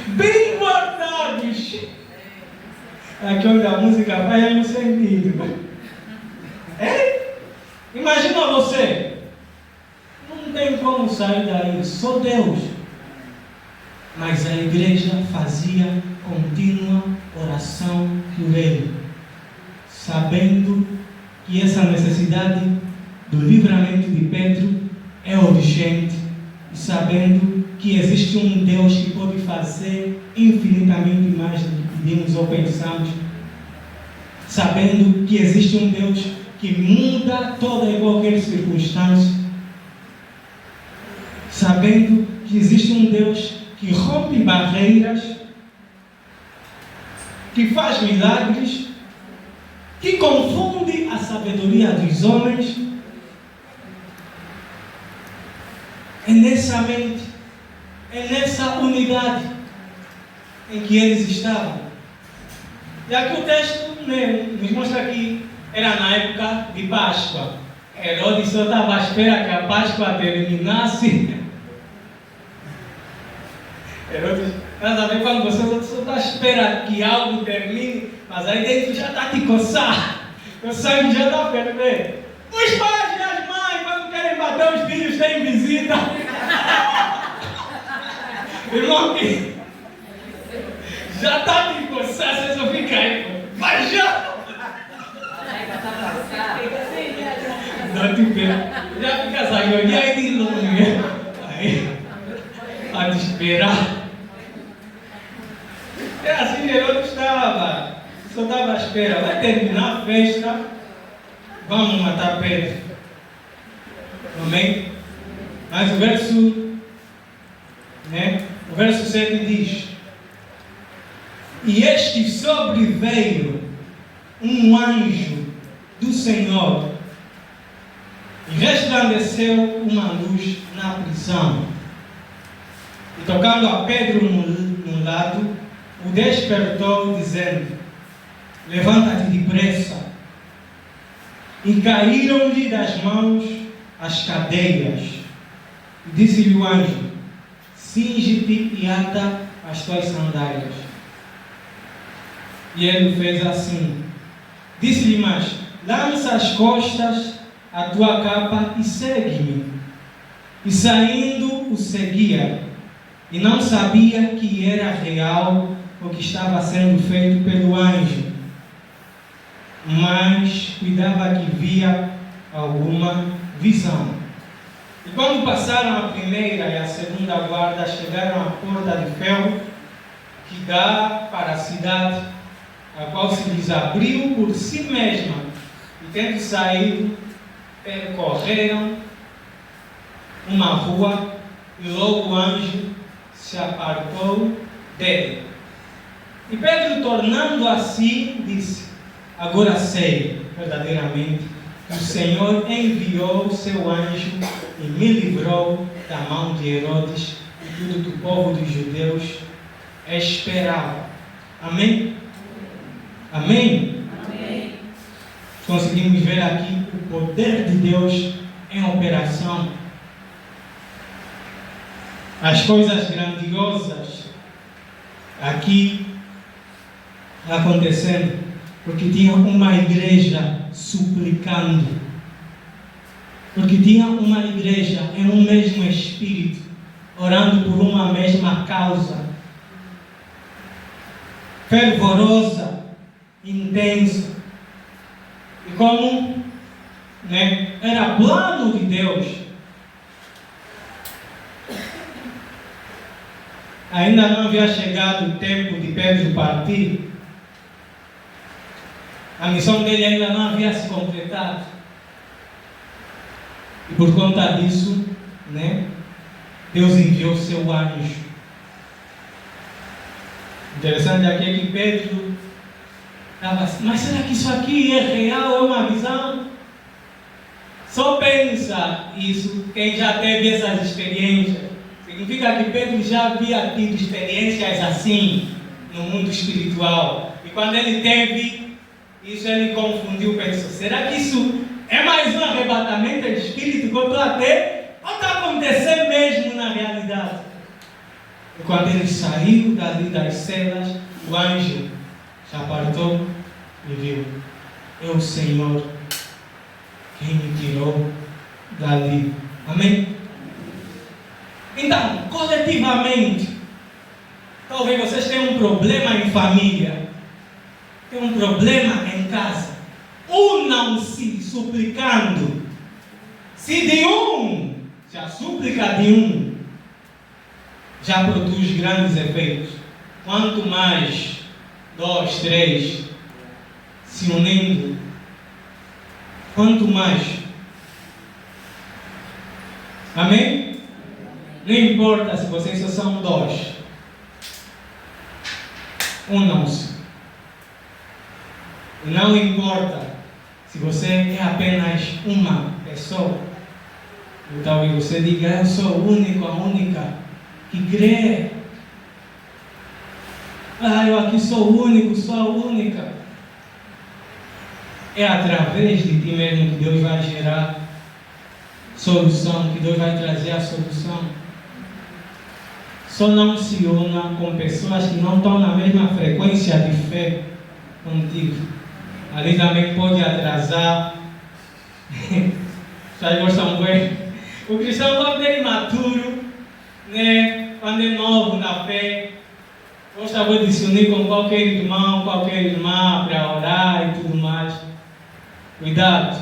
Bem guardados. Aqui onde a música vai é no sentido. É? Imagina você. Não tem como sair daí, só Deus. Mas a igreja fazia contínua oração por ele, sabendo que essa necessidade do livramento de Pedro é urgente, e sabendo que existe um Deus que pode fazer infinitamente mais do que pedimos ou pensamos, sabendo que existe um Deus que muda toda e qualquer circunstância, sabendo que existe um Deus que rompe barreiras, que faz milagres, que confunde a sabedoria dos homens. É nessa mente, é nessa unidade em que eles estavam. E aqui o texto nos mostra que era na época de Páscoa. Herodes só estava à espera que a Páscoa terminasse. Herodes, estás a ver quando você só está à espera que algo termine, mas aí dentro já está a te coçar. O sangue já está a ferver. Os pais e as mães, quando querem bater os filhos, têm visita. Irmão, que já está a te coçar, você só fica aí. Vai já! Não te pego. Já fica saindo aí de longe. Aí, a te esperar. É assim, Herodes estava. Só estava à espera. Vai terminar a festa. Vamos matar Pedro. Amém? Mas o verso 7 diz: e este sobreveio um anjo do Senhor e resplandeceu uma luz na prisão. E tocando a Pedro no lado, o despertou, dizendo: levanta-te depressa. E caíram-lhe das mãos as cadeias. E disse-lhe o anjo: cinge-te e ata as tuas sandálias. E ele fez assim. Disse-lhe mais: lança as costas a tua capa e segue-me. E saindo o seguia, e não sabia que era real o que estava sendo feito pelo anjo, mas cuidava que via alguma visão. E quando passaram a primeira e a segunda guarda, chegaram à porta de ferro que dá para a cidade, a qual se lhes abriu por si mesma, e tendo saído, percorreram uma rua, e logo o anjo se apartou dele. E Pedro, tornando a si, disse: agora sei verdadeiramente que o Senhor enviou o seu anjo e me livrou da mão de Herodes e tudo que o povo dos judeus esperava. Amém? Amém? Amém. Conseguimos ver aqui o poder de Deus em operação. As coisas grandiosas aqui acontecendo, porque tinha uma igreja suplicando, porque tinha uma igreja em um mesmo espírito, orando por uma mesma causa, fervorosa, intensa. E como era plano de Deus, ainda não havia chegado o tempo de Pedro partir. A missão dele ainda não havia se completado. E por conta disso, Deus enviou o seu anjo. Interessante aqui é que Pedro estava assim: mas será que isso aqui é real, é uma visão? Só pensa isso quem já teve essas experiências. Significa que Pedro já havia tido experiências assim no mundo espiritual. E quando ele teve isso, ele confundiu, pensou: será que isso é mais um arrebatamento de espírito que eu estou a ter? Ou está acontecendo mesmo na realidade? E quando ele saiu dali das celas, o anjo se apartou e viu: é o Senhor quem me tirou dali. Amém? Então, coletivamente, talvez vocês tenham um problema em família, tem um problema em casa. Unam-se suplicando. Se a súplica de um já produz grandes efeitos, quanto mais 2, 3 se unindo, quanto mais. Amém? Não importa se vocês só são 2, unam-se. Não importa se você é apenas uma pessoa. Então você diga: eu sou o único, a única que crê. Eu aqui sou o único, sou a única. É através de ti mesmo que Deus vai gerar solução, que Deus vai trazer a solução. Só não se una com pessoas que não estão na mesma frequência de fé contigo. Ali também pode atrasar. Vocês gostam bem? O cristão, quando é imaturo, quando é novo na fé, gosta de se unir com qualquer irmão, qualquer irmã para orar e tudo mais. Cuidado.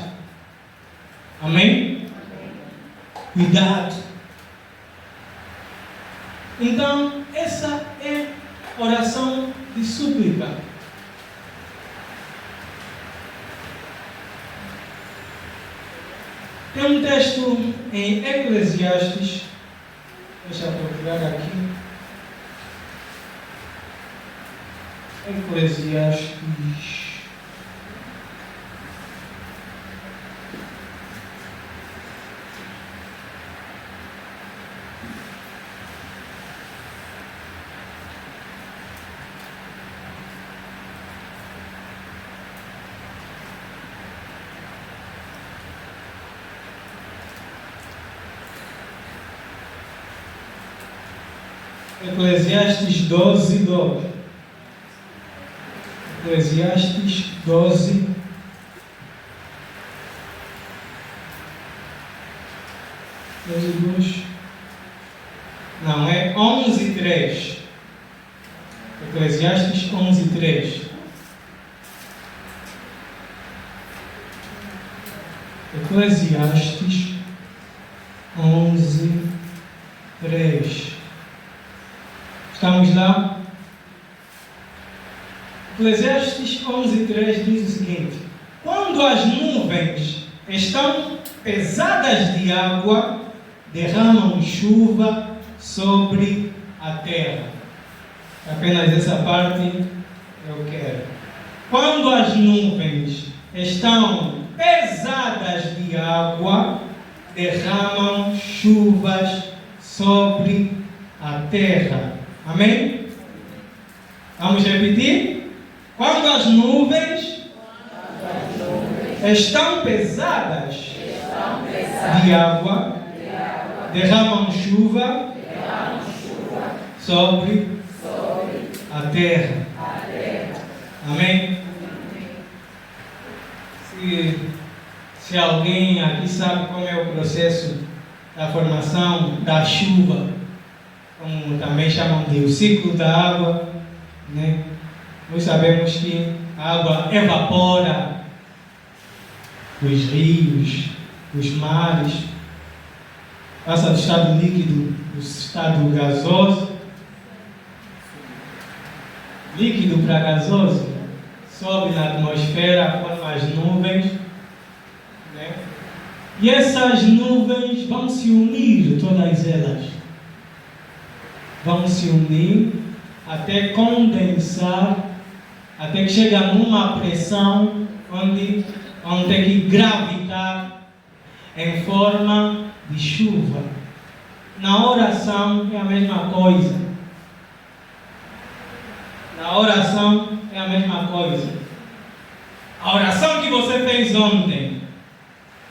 Amém? Cuidado. Então, essa é oração de súplica. Tem um texto em Eclesiastes, deixa eu procurar aqui. Eclesiastes. Eclesiastes 12, 2. Eclesiastes 12, 2. Não, é 11, 3. Eclesiastes 11, 3. Eclesiastes 11, 3. Estamos lá? Eclesiastes 11, 3 diz o seguinte: quando as nuvens estão pesadas de água, derramam chuva sobre a terra. Apenas essa parte eu quero. Quando as nuvens estão pesadas de água, derramam chuvas sobre a terra. Amém? Vamos repetir? Quando as nuvens estão pesadas de água, derramam chuva sobre a terra. Amém? Se alguém aqui sabe como é o processo da formação da chuva, como também chamam de o ciclo da água, né? Nós sabemos que a água evapora dos rios, dos mares, passa do estado líquido do estado gasoso, líquido para gasoso, sobe na atmosfera, forma as nuvens, né? E essas nuvens vão se unir, todas elas vão se unir até condensar, até que chega numa pressão onde vão ter que gravitar em forma de chuva. Na oração é a mesma coisa. Na oração é a mesma coisa. A oração que você fez ontem,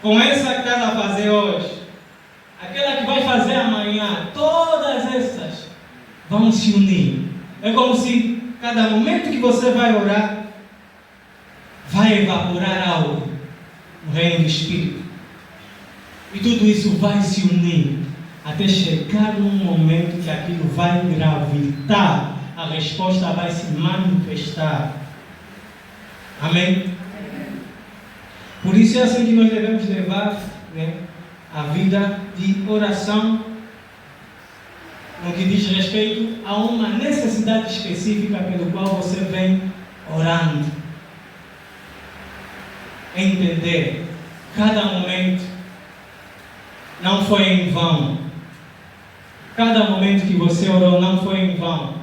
com essa que está a fazer hoje, aquela que vai fazer amanhã, todas essas vão se unir. É como se cada momento que você vai orar, vai evaporar algo no reino do Espírito. E tudo isso vai se unir até chegar num momento que aquilo vai gravitar, a resposta vai se manifestar. Amém? Por isso é assim que nós devemos levar, né, a vida de oração, no que diz respeito a uma necessidade específica pelo qual você vem orando. Entender cada momento não foi em vão. Cada momento que você orou não foi em vão.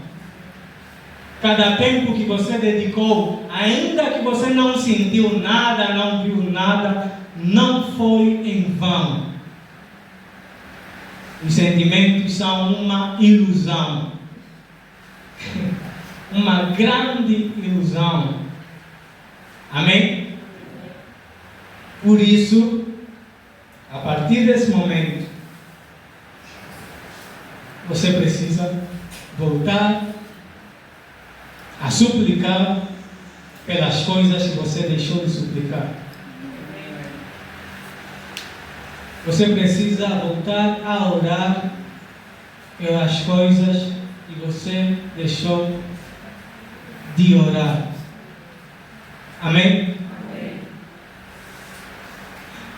Cada tempo que você dedicou, ainda que você não sentiu nada, não viu nada, não foi em vão. Os sentimentos são uma ilusão. Uma grande ilusão. Amém? Por isso, a partir desse momento, você precisa voltar a suplicar pelas coisas que você deixou de suplicar. Você precisa voltar a orar pelas coisas que você deixou de orar. Amém? Amém.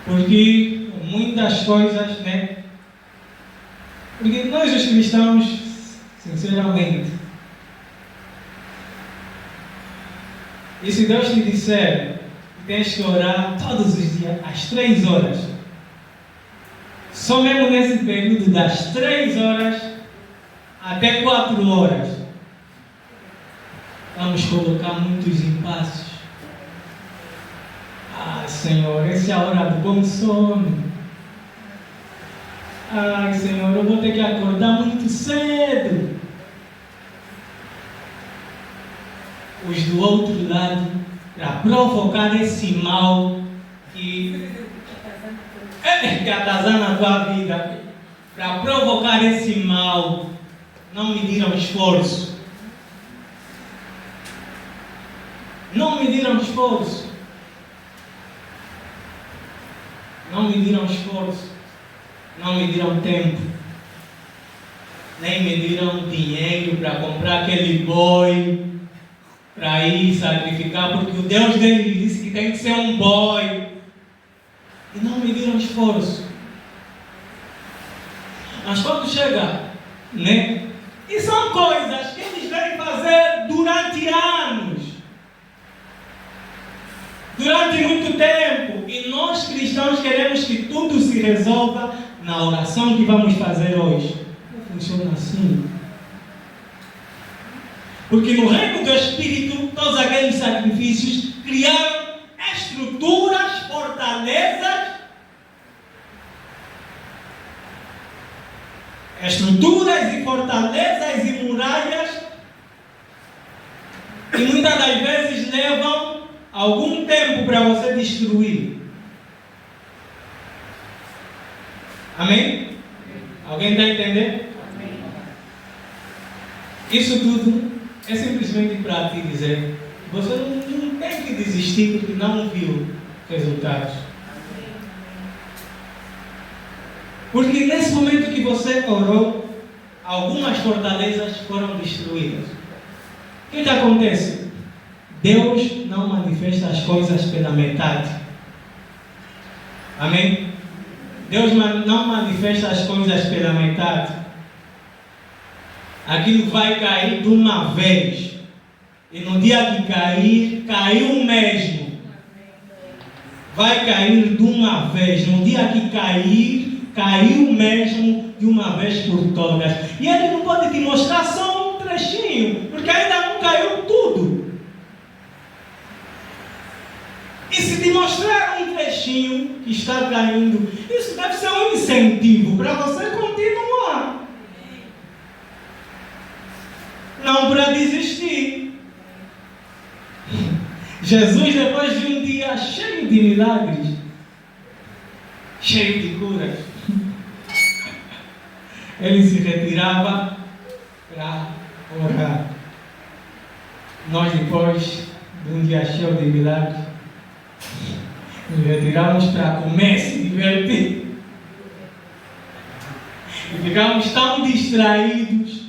Porque muitas coisas, né? Porque nós os cristãos, sinceramente, e se Deus te disser que tens que orar todos os dias, às 3 horas, só mesmo nesse período das 3 horas até 4 horas, vamos colocar muitos impasses. Ah, Senhor, essa é a hora do bom sono. Ai, Senhor, eu vou ter que acordar muito cedo. Os do outro lado, para provocar esse mal que atazana a tua vida, para provocar esse mal, não mediram esforço. Não mediram esforço. Não mediram esforço. Não mediram tempo. Nem mediram dinheiro para comprar aquele boi, para ir sacrificar, porque o Deus dele disse que tem que ser um boi. E não mediram esforço. Mas quando chega, né? E são coisas que eles vêm fazer durante anos. Durante muito tempo. E nós cristãos queremos que tudo se resolva na oração que vamos fazer hoje. Não funciona assim. Porque no reino do Espírito, todos aqueles sacrifícios criaram estruturas, fortalezas, e fortalezas e muralhas que muitas das vezes levam algum tempo para você destruir. Amém? Alguém está entendendo? Isso tudo é simplesmente para te dizer, você não tem que desistir porque não viu resultados. Porque nesse momento que você orou, algumas fortalezas foram destruídas. O que acontece? Deus não manifesta as coisas pela metade. Amém? Deus não manifesta as coisas pela metade. Aquilo vai cair de uma vez. E no dia que cair, caiu mesmo. Vai cair de uma vez. No dia que cair, caiu mesmo de uma vez por todas. E Ele não pode te mostrar só um trechinho, porque ainda não caiu tudo. E se te mostrar um trechinho que está caindo, isso deve ser um incentivo para você continuar. Não para desistir. Jesus, depois de um dia cheio de milagres, cheio de curas, ele se retirava para orar. Nós, depois de um dia cheio de milagres, nos retiramos para comer, se divertir. E ficamos tão distraídos.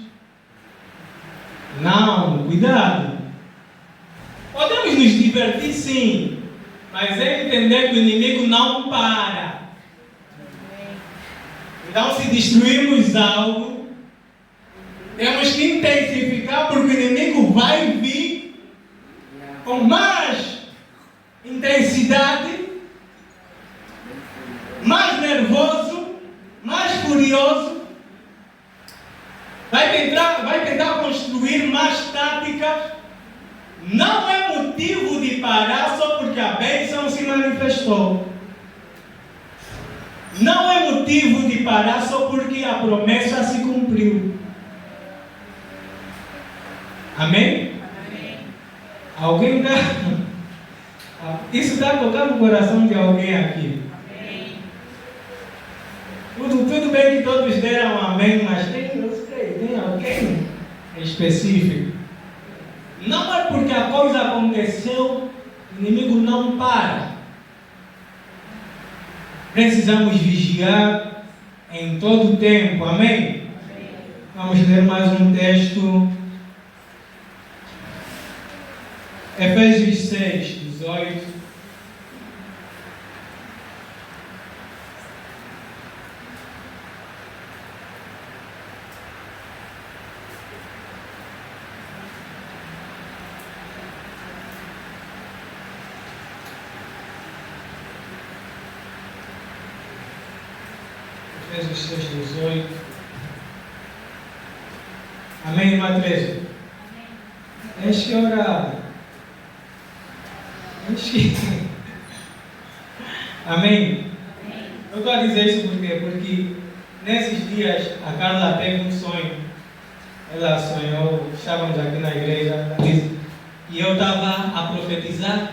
Não, cuidado. Podemos nos divertir sim, mas é entender que o inimigo não para. Então, se destruirmos algo, temos que intensificar, porque o inimigo vai vir com mais intensidade, mais nervoso, mais furioso. Vai tentar construir mais táticas. Não é motivo de parar só porque a bênção se manifestou. Não é motivo de parar só porque a promessa se cumpriu. Amém? Amém. Alguém está... Isso está tocando o coração de alguém aqui. Amém. Tudo bem que todos deram amém, mas tem alguém específico. Não é porque a coisa aconteceu, o inimigo não para. Precisamos vigiar em todo o tempo. Amém? Vamos ler mais um texto. Efésios 6, 18. Efésios 6, 18. Amém, irmã Teresa? Amém. Deixe que orar. Amém? Eu estou a dizer isso porque nesses dias a Carla teve um sonho. Ela sonhou, estávamos aqui na igreja, e eu estava a profetizar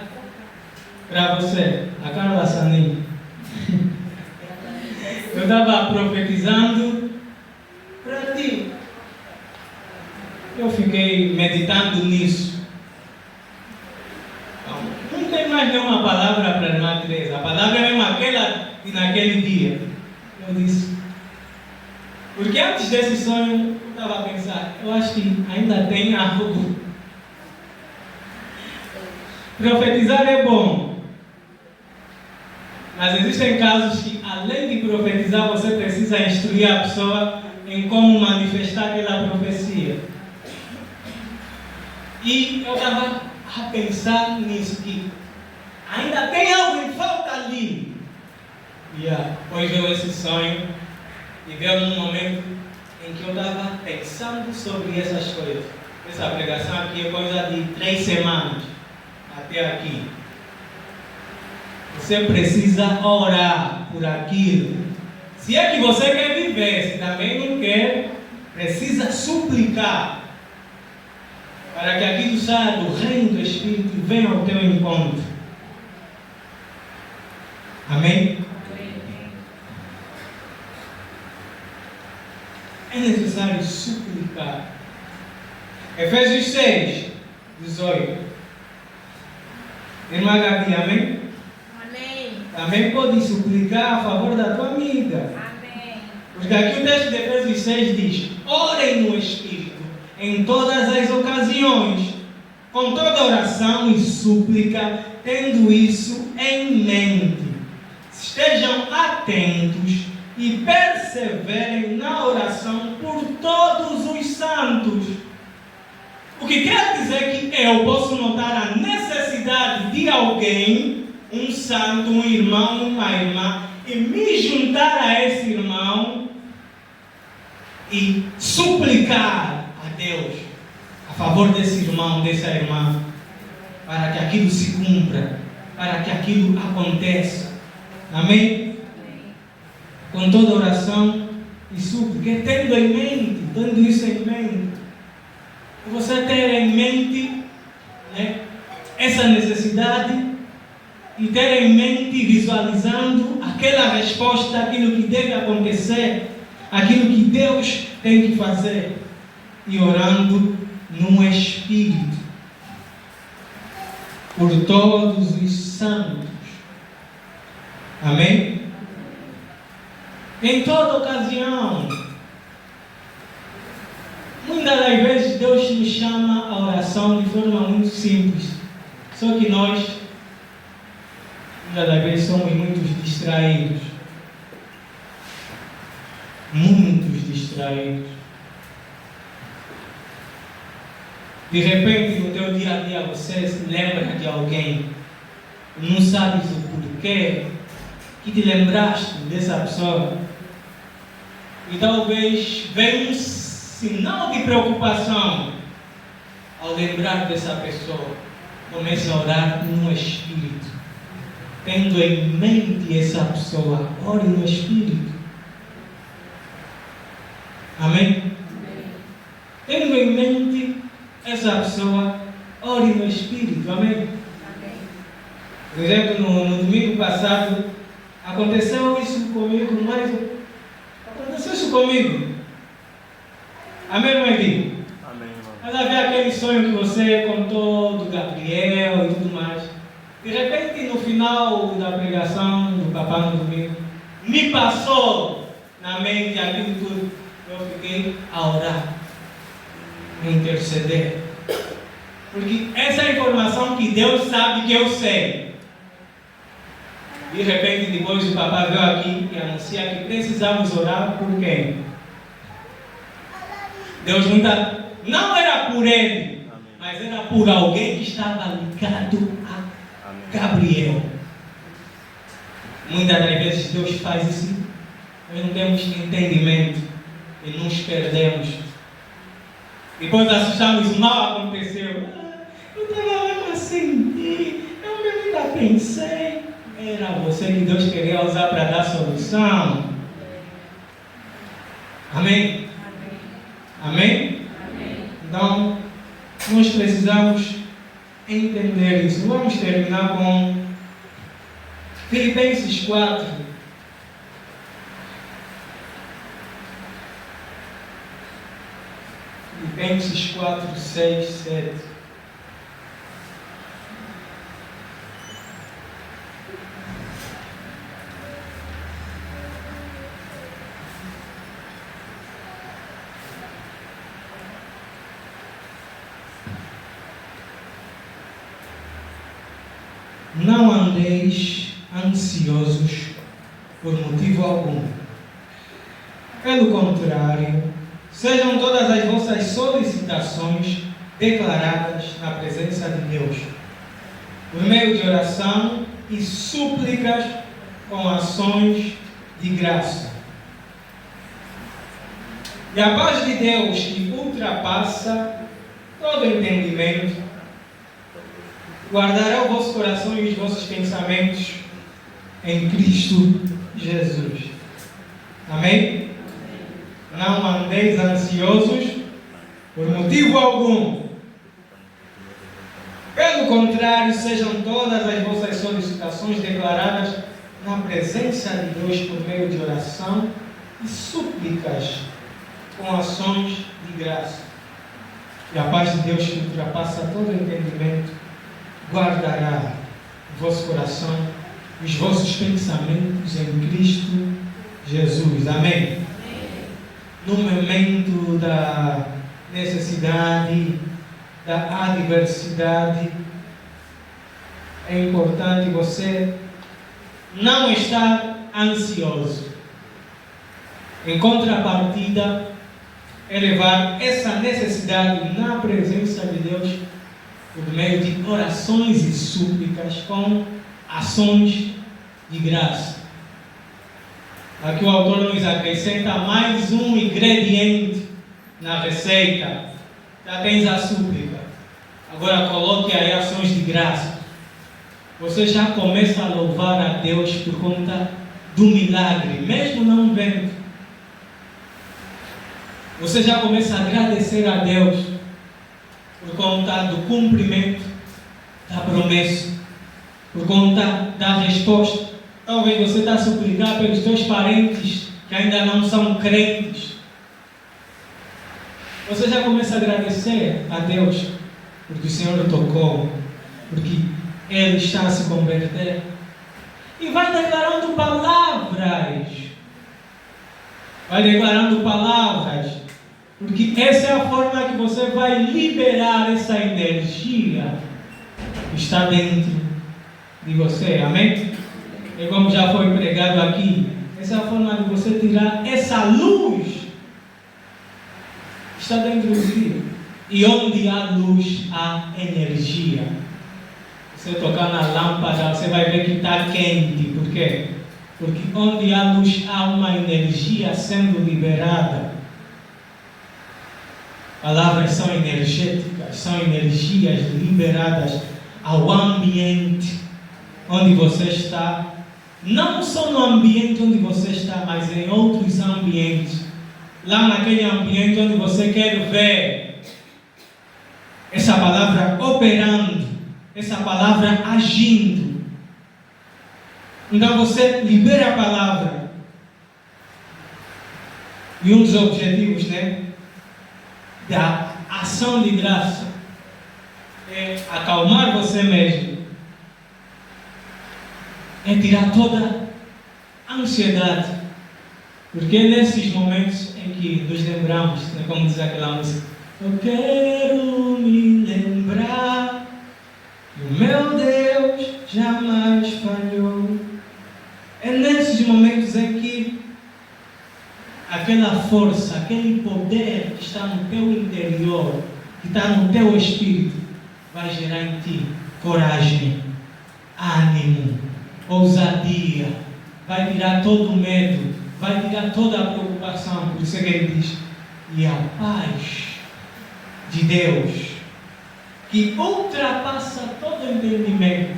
para você, a Carla Sanin. Eu estava profetizando para ti. Eu fiquei meditando nisso. Não tem mais nenhuma palavra para a irmã Teresa. A palavra é mesmo aquela de naquele dia. Eu disse. Porque antes desse sonho, eu estava a pensar, eu acho que ainda tem algo. Profetizar é bom. Mas existem casos que, além de profetizar, você precisa instruir a pessoa em como manifestar aquela profecia. E eu estava a pensar nisso, que ainda tem algo em falta ali. E depois veio esse sonho, e veio num momento em que eu estava pensando sobre essas coisas. Essa pregação aqui é coisa de 3 semanas até aqui. Você precisa orar por aquilo. Se é que você quer viver, se também não quer, precisa suplicar para que aquilo saia do reino do Espírito e venha ao teu encontro. Amém? É necessário suplicar. Efésios 6, 18. Irmã Gabi, amém? Amém. Também pode suplicar a favor da tua amiga. Amém. Porque aqui o texto de Efésios 6 diz: orem no Espírito em todas as ocasiões, com toda oração e súplica, tendo isso em mente. Estejam atentos e perseverem na oração por todos os santos. O que quer dizer que eu posso notar a necessidade de alguém, um santo, um irmão, uma irmã, e me juntar a esse irmão e suplicar a Deus a favor desse irmão, dessa irmã, para que aquilo se cumpra, para que aquilo aconteça. Amém? Com toda oração e súplica, tendo em mente, tendo isso em mente. Você ter em mente, né, essa necessidade e ter em mente, visualizando aquela resposta, aquilo que deve acontecer, aquilo que Deus tem que fazer, e orando no Espírito por todos os santos. Amém? Em toda ocasião. Muitas das vezes Deus nos chama a oração de forma muito simples. Só que nós, muitas das vezes, somos muito distraídos. Muitos distraídos. De repente, no teu dia a dia, você se lembra de alguém. Não sabes o porquê que te lembraste dessa pessoa. E talvez venha um sinal de preocupação ao lembrar dessa pessoa. Comece a orar no Espírito, tendo em mente essa pessoa. Ore no Espírito. Amém? Tendo em mente essa pessoa, ore no Espírito. Amém? Por exemplo, no domingo passado, aconteceu isso comigo, mas aconteceu isso comigo. Amém, irmão Evi? Amém, irmão. Mas havia aquele sonho que você contou do Gabriel e tudo mais. De repente, no final da pregação do papá no domingo, me passou na mente aquilo tudo. Eu fiquei a orar, a interceder. Porque essa é a informação que Deus sabe que eu sei. De repente, depois o papá veio aqui e anuncia que precisamos orar por quem? Deus não era por ele, mas era por alguém que estava ligado a Gabriel. Muitas das vezes Deus faz isso, nós não temos entendimento e nos perdemos. Depois assustamos, o mal aconteceu. Eu estava mesmo assim, eu mesmo ainda pensei. Era você que Deus queria usar para dar solução. Amém? Amém? Então, nós precisamos entender isso. Vamos terminar com Filipenses 4. Filipenses 4, 6, 7. Não andeis ansiosos por motivo algum. Pelo contrário, sejam todas as vossas solicitações declaradas na presença de Deus, por meio de oração e súplicas com ações de graça. E a paz de Deus, que ultrapassa todo entendimento, guardará o vosso coração e os vossos pensamentos em Cristo Jesus. Amém? Não andeis ansiosos por motivo algum. Pelo contrário, sejam todas as vossas solicitações declaradas na presença de Deus por meio de oração e súplicas com ações de graça. E a paz de Deus, que ultrapassa todo entendimento, guardará o vosso coração e os vossos pensamentos em Cristo Jesus. Amém? No momento da necessidade, da adversidade, é importante você não estar ansioso. Em contrapartida, é levar essa necessidade na presença de Deus por meio de orações e súplicas com ações de graça. Aqui o autor nos acrescenta mais um ingrediente na receita. Já tens a súplica. Agora coloque aí ações de graça. Você já começa a louvar a Deus por conta do milagre, mesmo não vendo. Você já começa a agradecer a Deus por conta do cumprimento da promessa, por conta da resposta. Talvez você está a suplicar pelos teus parentes que ainda não são crentes. Você já começa a agradecer a Deus porque o Senhor tocou, porque Ele está a se converter. E vai declarando palavras. Vai declarando palavras. Porque essa é a forma que você vai liberar essa energia que está dentro de você. Amém? E como já foi pregado aqui, essa é a forma de você tirar essa luz que está dentro de ti. E onde há luz, há energia. Você tocar na lâmpada, você vai ver que está quente. Por quê? Porque onde há luz, há uma energia sendo liberada. Palavras são energéticas, são energias liberadas ao ambiente onde você está. Não só no ambiente onde você está, mas em outros ambientes. Lá naquele ambiente onde você quer ver essa palavra operando, essa palavra agindo. Então você libera a palavra. E um dos objetivos, da ação de graça é acalmar você mesmo, é tirar toda a ansiedade, porque é nesses momentos em que nos lembramos, como diz aquela música, eu quero me lembrar que o meu Deus jamais falhou. É nesses momentos em que aquela força, aquele poder que está no teu interior, que está no teu espírito, vai gerar em ti coragem, ânimo, ousadia, vai tirar todo o medo, vai tirar toda a preocupação. Por isso é que ele diz, e a paz de Deus, que ultrapassa todo entendimento,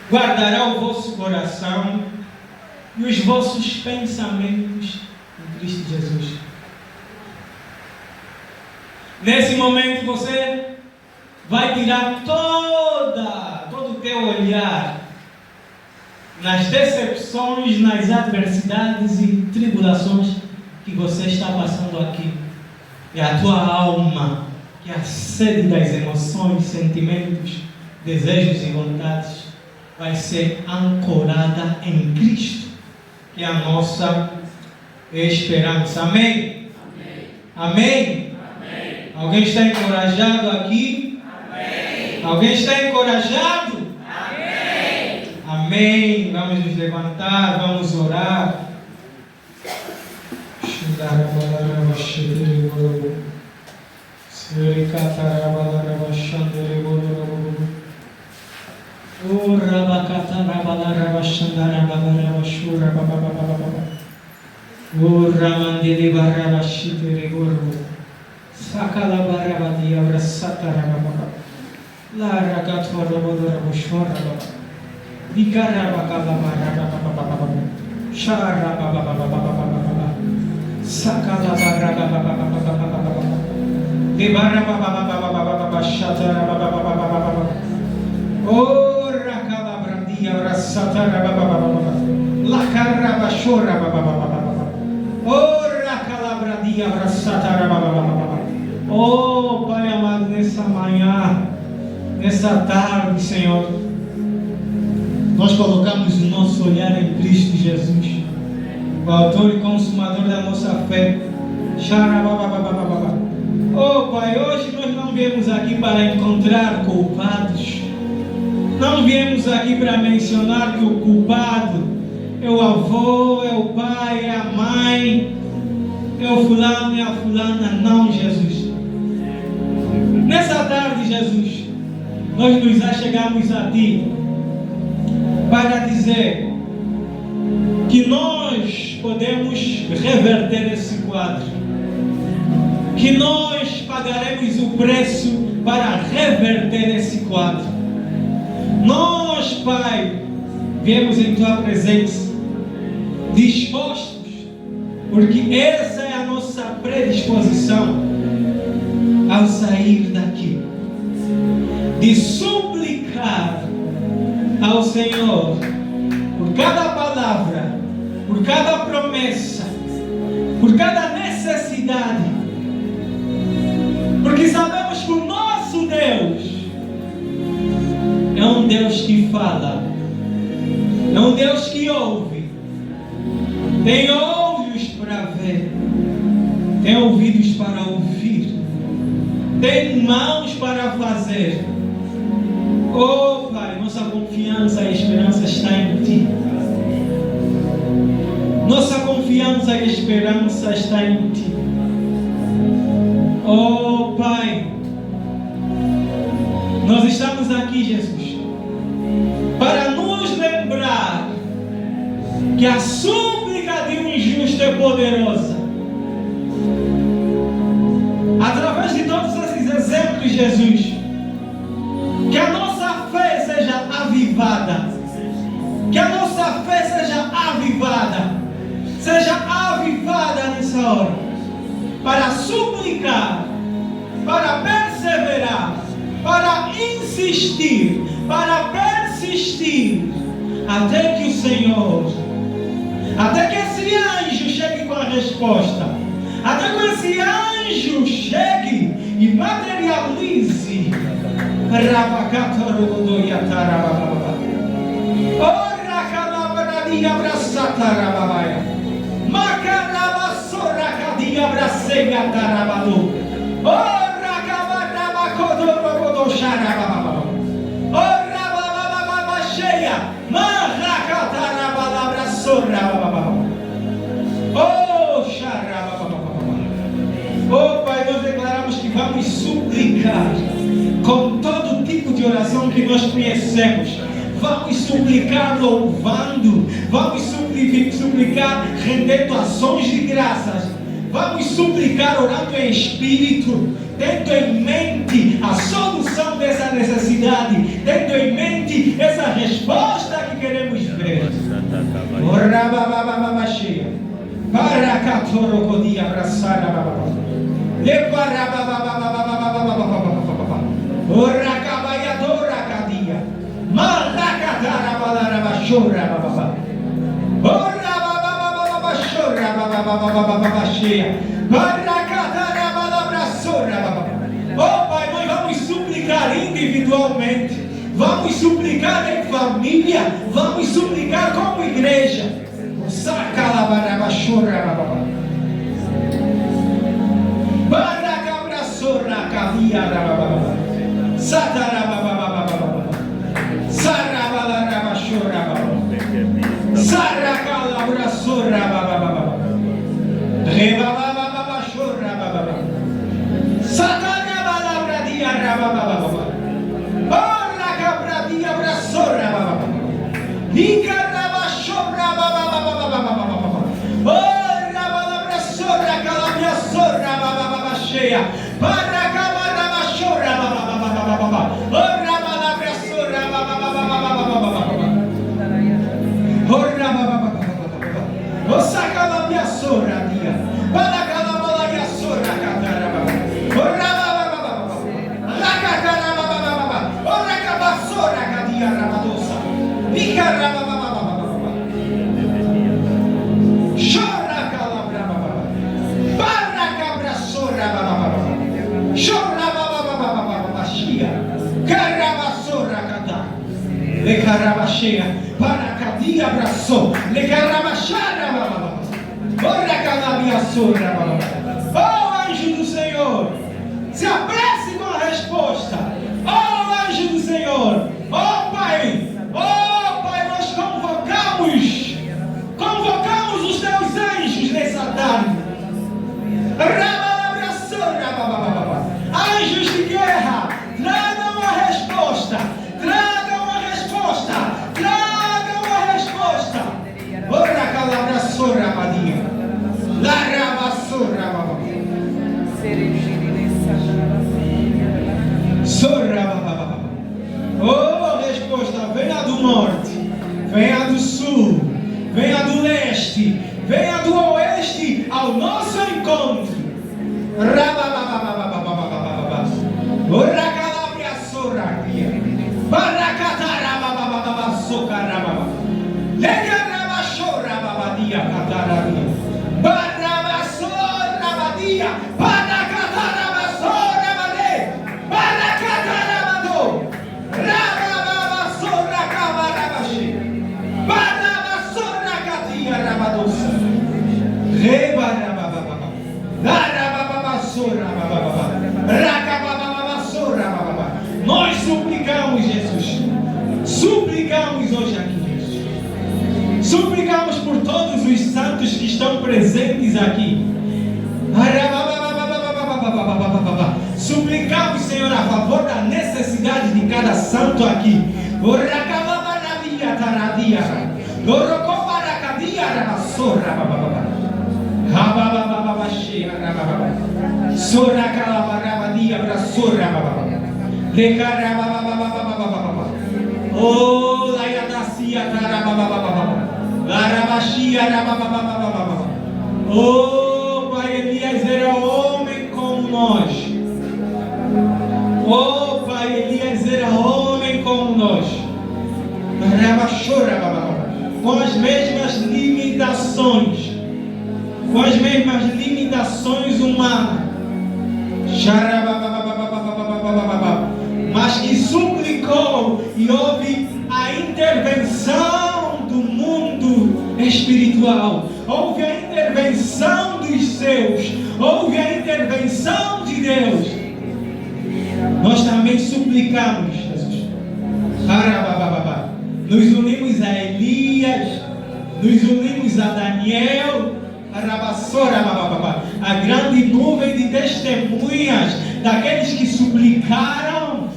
guardará o vosso coração e os vossos pensamentos em Cristo Jesus. Nesse momento você vai tirar todo o teu olhar nas decepções, nas adversidades e tribulações que você está passando aqui. E a tua alma, que é a sede das emoções, sentimentos, desejos e vontades, vai ser ancorada em Cristo, que é a nossa esperança. Amém? Amém? Amém? Amém. Alguém está encorajado aqui? Amém. Alguém está encorajado? Amém. Amém. Vamos nos levantar, vamos orar. Sakalabarabadi abrasatarababa. La ragatorobodoroboshorababa. Vigarabakalabarababa. Sharabababababababa. Sakalabarababababababa. Vibarabababababababa. Shatarababababababa. Oh, rakalabrandi abrasatarababa. La carabashorabababababa. Oh, rakalabrandi abrasatarababa. Oh, Pai amado, nessa manhã, nessa tarde, Senhor, nós colocamos o nosso olhar em Cristo Jesus, o autor e consumador da nossa fé. Oh, Pai, hoje nós não viemos aqui para encontrar culpados, não viemos aqui para mencionar que o culpado é o avô, é o pai, é a mãe, é o fulano, é a fulana. Não, Jesus. Nessa tarde, Jesus, nós nos achegamos a Ti para dizer que nós podemos reverter esse quadro, que nós pagaremos o preço para reverter esse quadro. Nós, Pai, viemos em Tua presença dispostos, porque essa é a nossa predisposição ao sair daqui, de suplicar ao Senhor por cada palavra, por cada promessa, por cada necessidade, porque sabemos que o nosso Deus é um Deus que fala, é um Deus que ouve, tem olhos para ver, tem ouvidos para ouvir, tem mãos para fazer. Oh, Pai, nossa confiança e esperança está em Ti. Nossa confiança e esperança está em Ti. Oh, Pai, nós estamos aqui, Jesus, para nos lembrar que a súplica de um justo é poderosa. Através de todos esses exemplos, Jesus, que a nossa fé seja avivada, que a nossa fé seja avivada nessa hora, para suplicar, para perseverar, para insistir, para persistir, até que o Senhor, até que esse anjo chegue com a resposta, até que esse anjo chegue e materialize. Oh, Pai, nós declaramos que vamos suplicar com todo tipo de oração que nós conhecemos. Vamos suplicar louvando, vamos suplicar rendendo ações de graças, vamos suplicar orando em espírito, tendo em mente a solução dessa necessidade, tendo em mente essa resposta que queremos ver. Oh, Pai, nós vamos suplicar individualmente, vamos suplicar em família, vamos suplicar como igreja. Oh, cheia. Barracabarabachora, babababababa. Orabalabrasora, bababababababa. Orababababababa. Osacalabiasora, dia. Balacalabalaiasora, catarababa. Orabababababa. Lacatarababababa. Oracabasora, cadia, rabadosa. Nicarabababababa. Chora, calabrababa. Barracabrasora, babababa. Chora, babababababa. Chia. Carabasora, catar. Le carabachea. Paracadia, abraçou. Le carabachara, babababa. Ora, calabiasora, babababa. Oh, anjo do Senhor, se apresse com a resposta. Oh, anjo do Senhor. Oh, Pai, nós convocamos os teus anjos nessa tarde. Anjos de guerra, tragam a resposta. Tragam a resposta. Tragam a resposta. Ora, calabraçora, badia. Larabaçora, babababa. Sorra, babababa. Oh, resposta, venha do norte, venha do sul, venha do leste, venha do oeste ao nosso encontro. Rabababababababababa. Ora calabria sorraquia. Barracatarababababa socarababa. Legarabachora babadia catarabia. Barrabassora badia. Barracatarabasora bade. Barracatarabado. Rabababasora cabarabashi. Barrabassora catia rabadosa. Rebarabababa. Larabababasora babababa. Racabababasora babababa. Nós suplicamos, Jesus. Suplicamos hoje aqui, Jesus. Suplicamos por todos os santos que estão presentes aqui. Suplicamos, Senhor, a favor da necessidade de cada santo aqui. Oh, oh, Pai Elias era homem como nós. Oh, Pai Elias era homem como nós. Com as mesmas limitações. Com as mesmas limitações humanas. Mas que suplicou e houve a intervenção do mundo espiritual. Houve a intervenção dos céus. Houve a intervenção de Deus. Nós também suplicamos, Jesus. Nos unimos a Elias. Nos unimos a Daniel. A grande nuvem de testemunhas daqueles que suplicaram.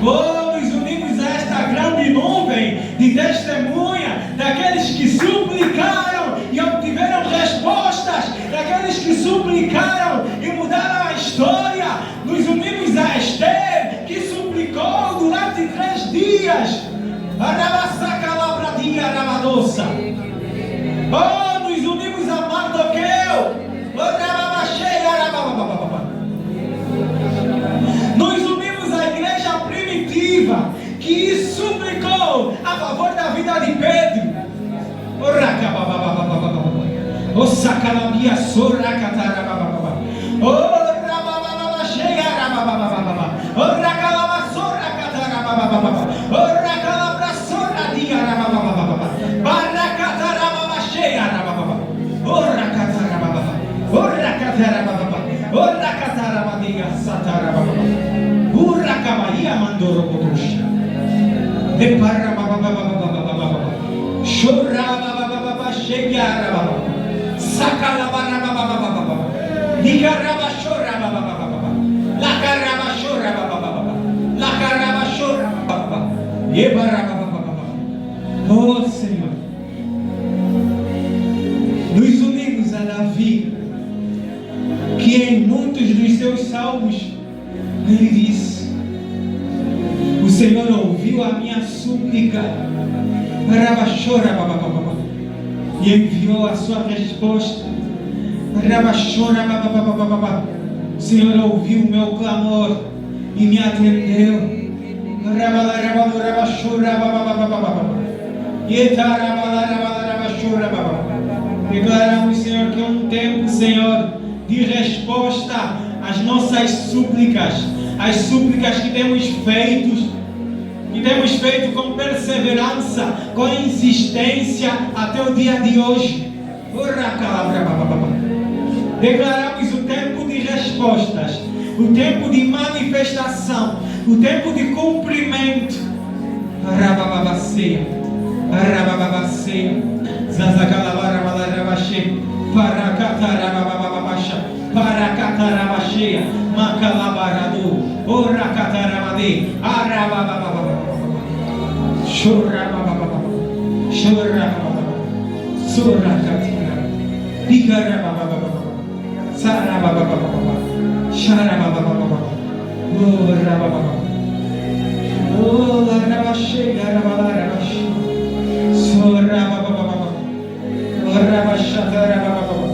Oh, nos unimos a esta grande nuvem de testemunha daqueles que suplicaram e obtiveram respostas, daqueles que suplicaram e mudaram a história. Nos unimos a Esther, que suplicou durante 3 dias. Oh, nos unimos a Mardoqueu. Nos unimos à igreja primitiva, que suplicou a favor da vida de Pedro. O sacalabia sorracatarababa. O rabababashea rababababa. O racalabasora catarababa. O racalabrasora dia rababababa. Barracatarababashea rabababa. O racatarababa. O racatarababa. O racatarabadia satarababa. Urracabaia mandorocotuxa. De parabababababababa. Chorababababa chegarababa. Sacalabarababababa. Nicarabachorabababa. Lacarabachorabababa. Lacarabachorabababa. Ebarababababa. Oh Senhor, nos unimos a Davi. Salmos, ele diz: o Senhor ouviu a minha súplica e enviou a sua resposta. O Senhor ouviu o meu clamor e me atendeu. Declaramos, Senhor, que é um tempo, Senhor, de resposta às nossas súplicas, as súplicas que temos feito com perseverança, com insistência até o dia de hoje. Declaramos o tempo de respostas, o tempo de manifestação, o tempo de cumprimento. Arababaceia, arababaceia, zazagalabarabalarabache, paracatarabababacha, paracatarabacheia, macalabaradu, oracatarabade, arababababa, chorabababa, chorabababa, suracatira, picarabababa, sarabababa, charabababa, orabababa. Oh, Larabache, Garabalabache, Sorababa, Orabasha, Garababa.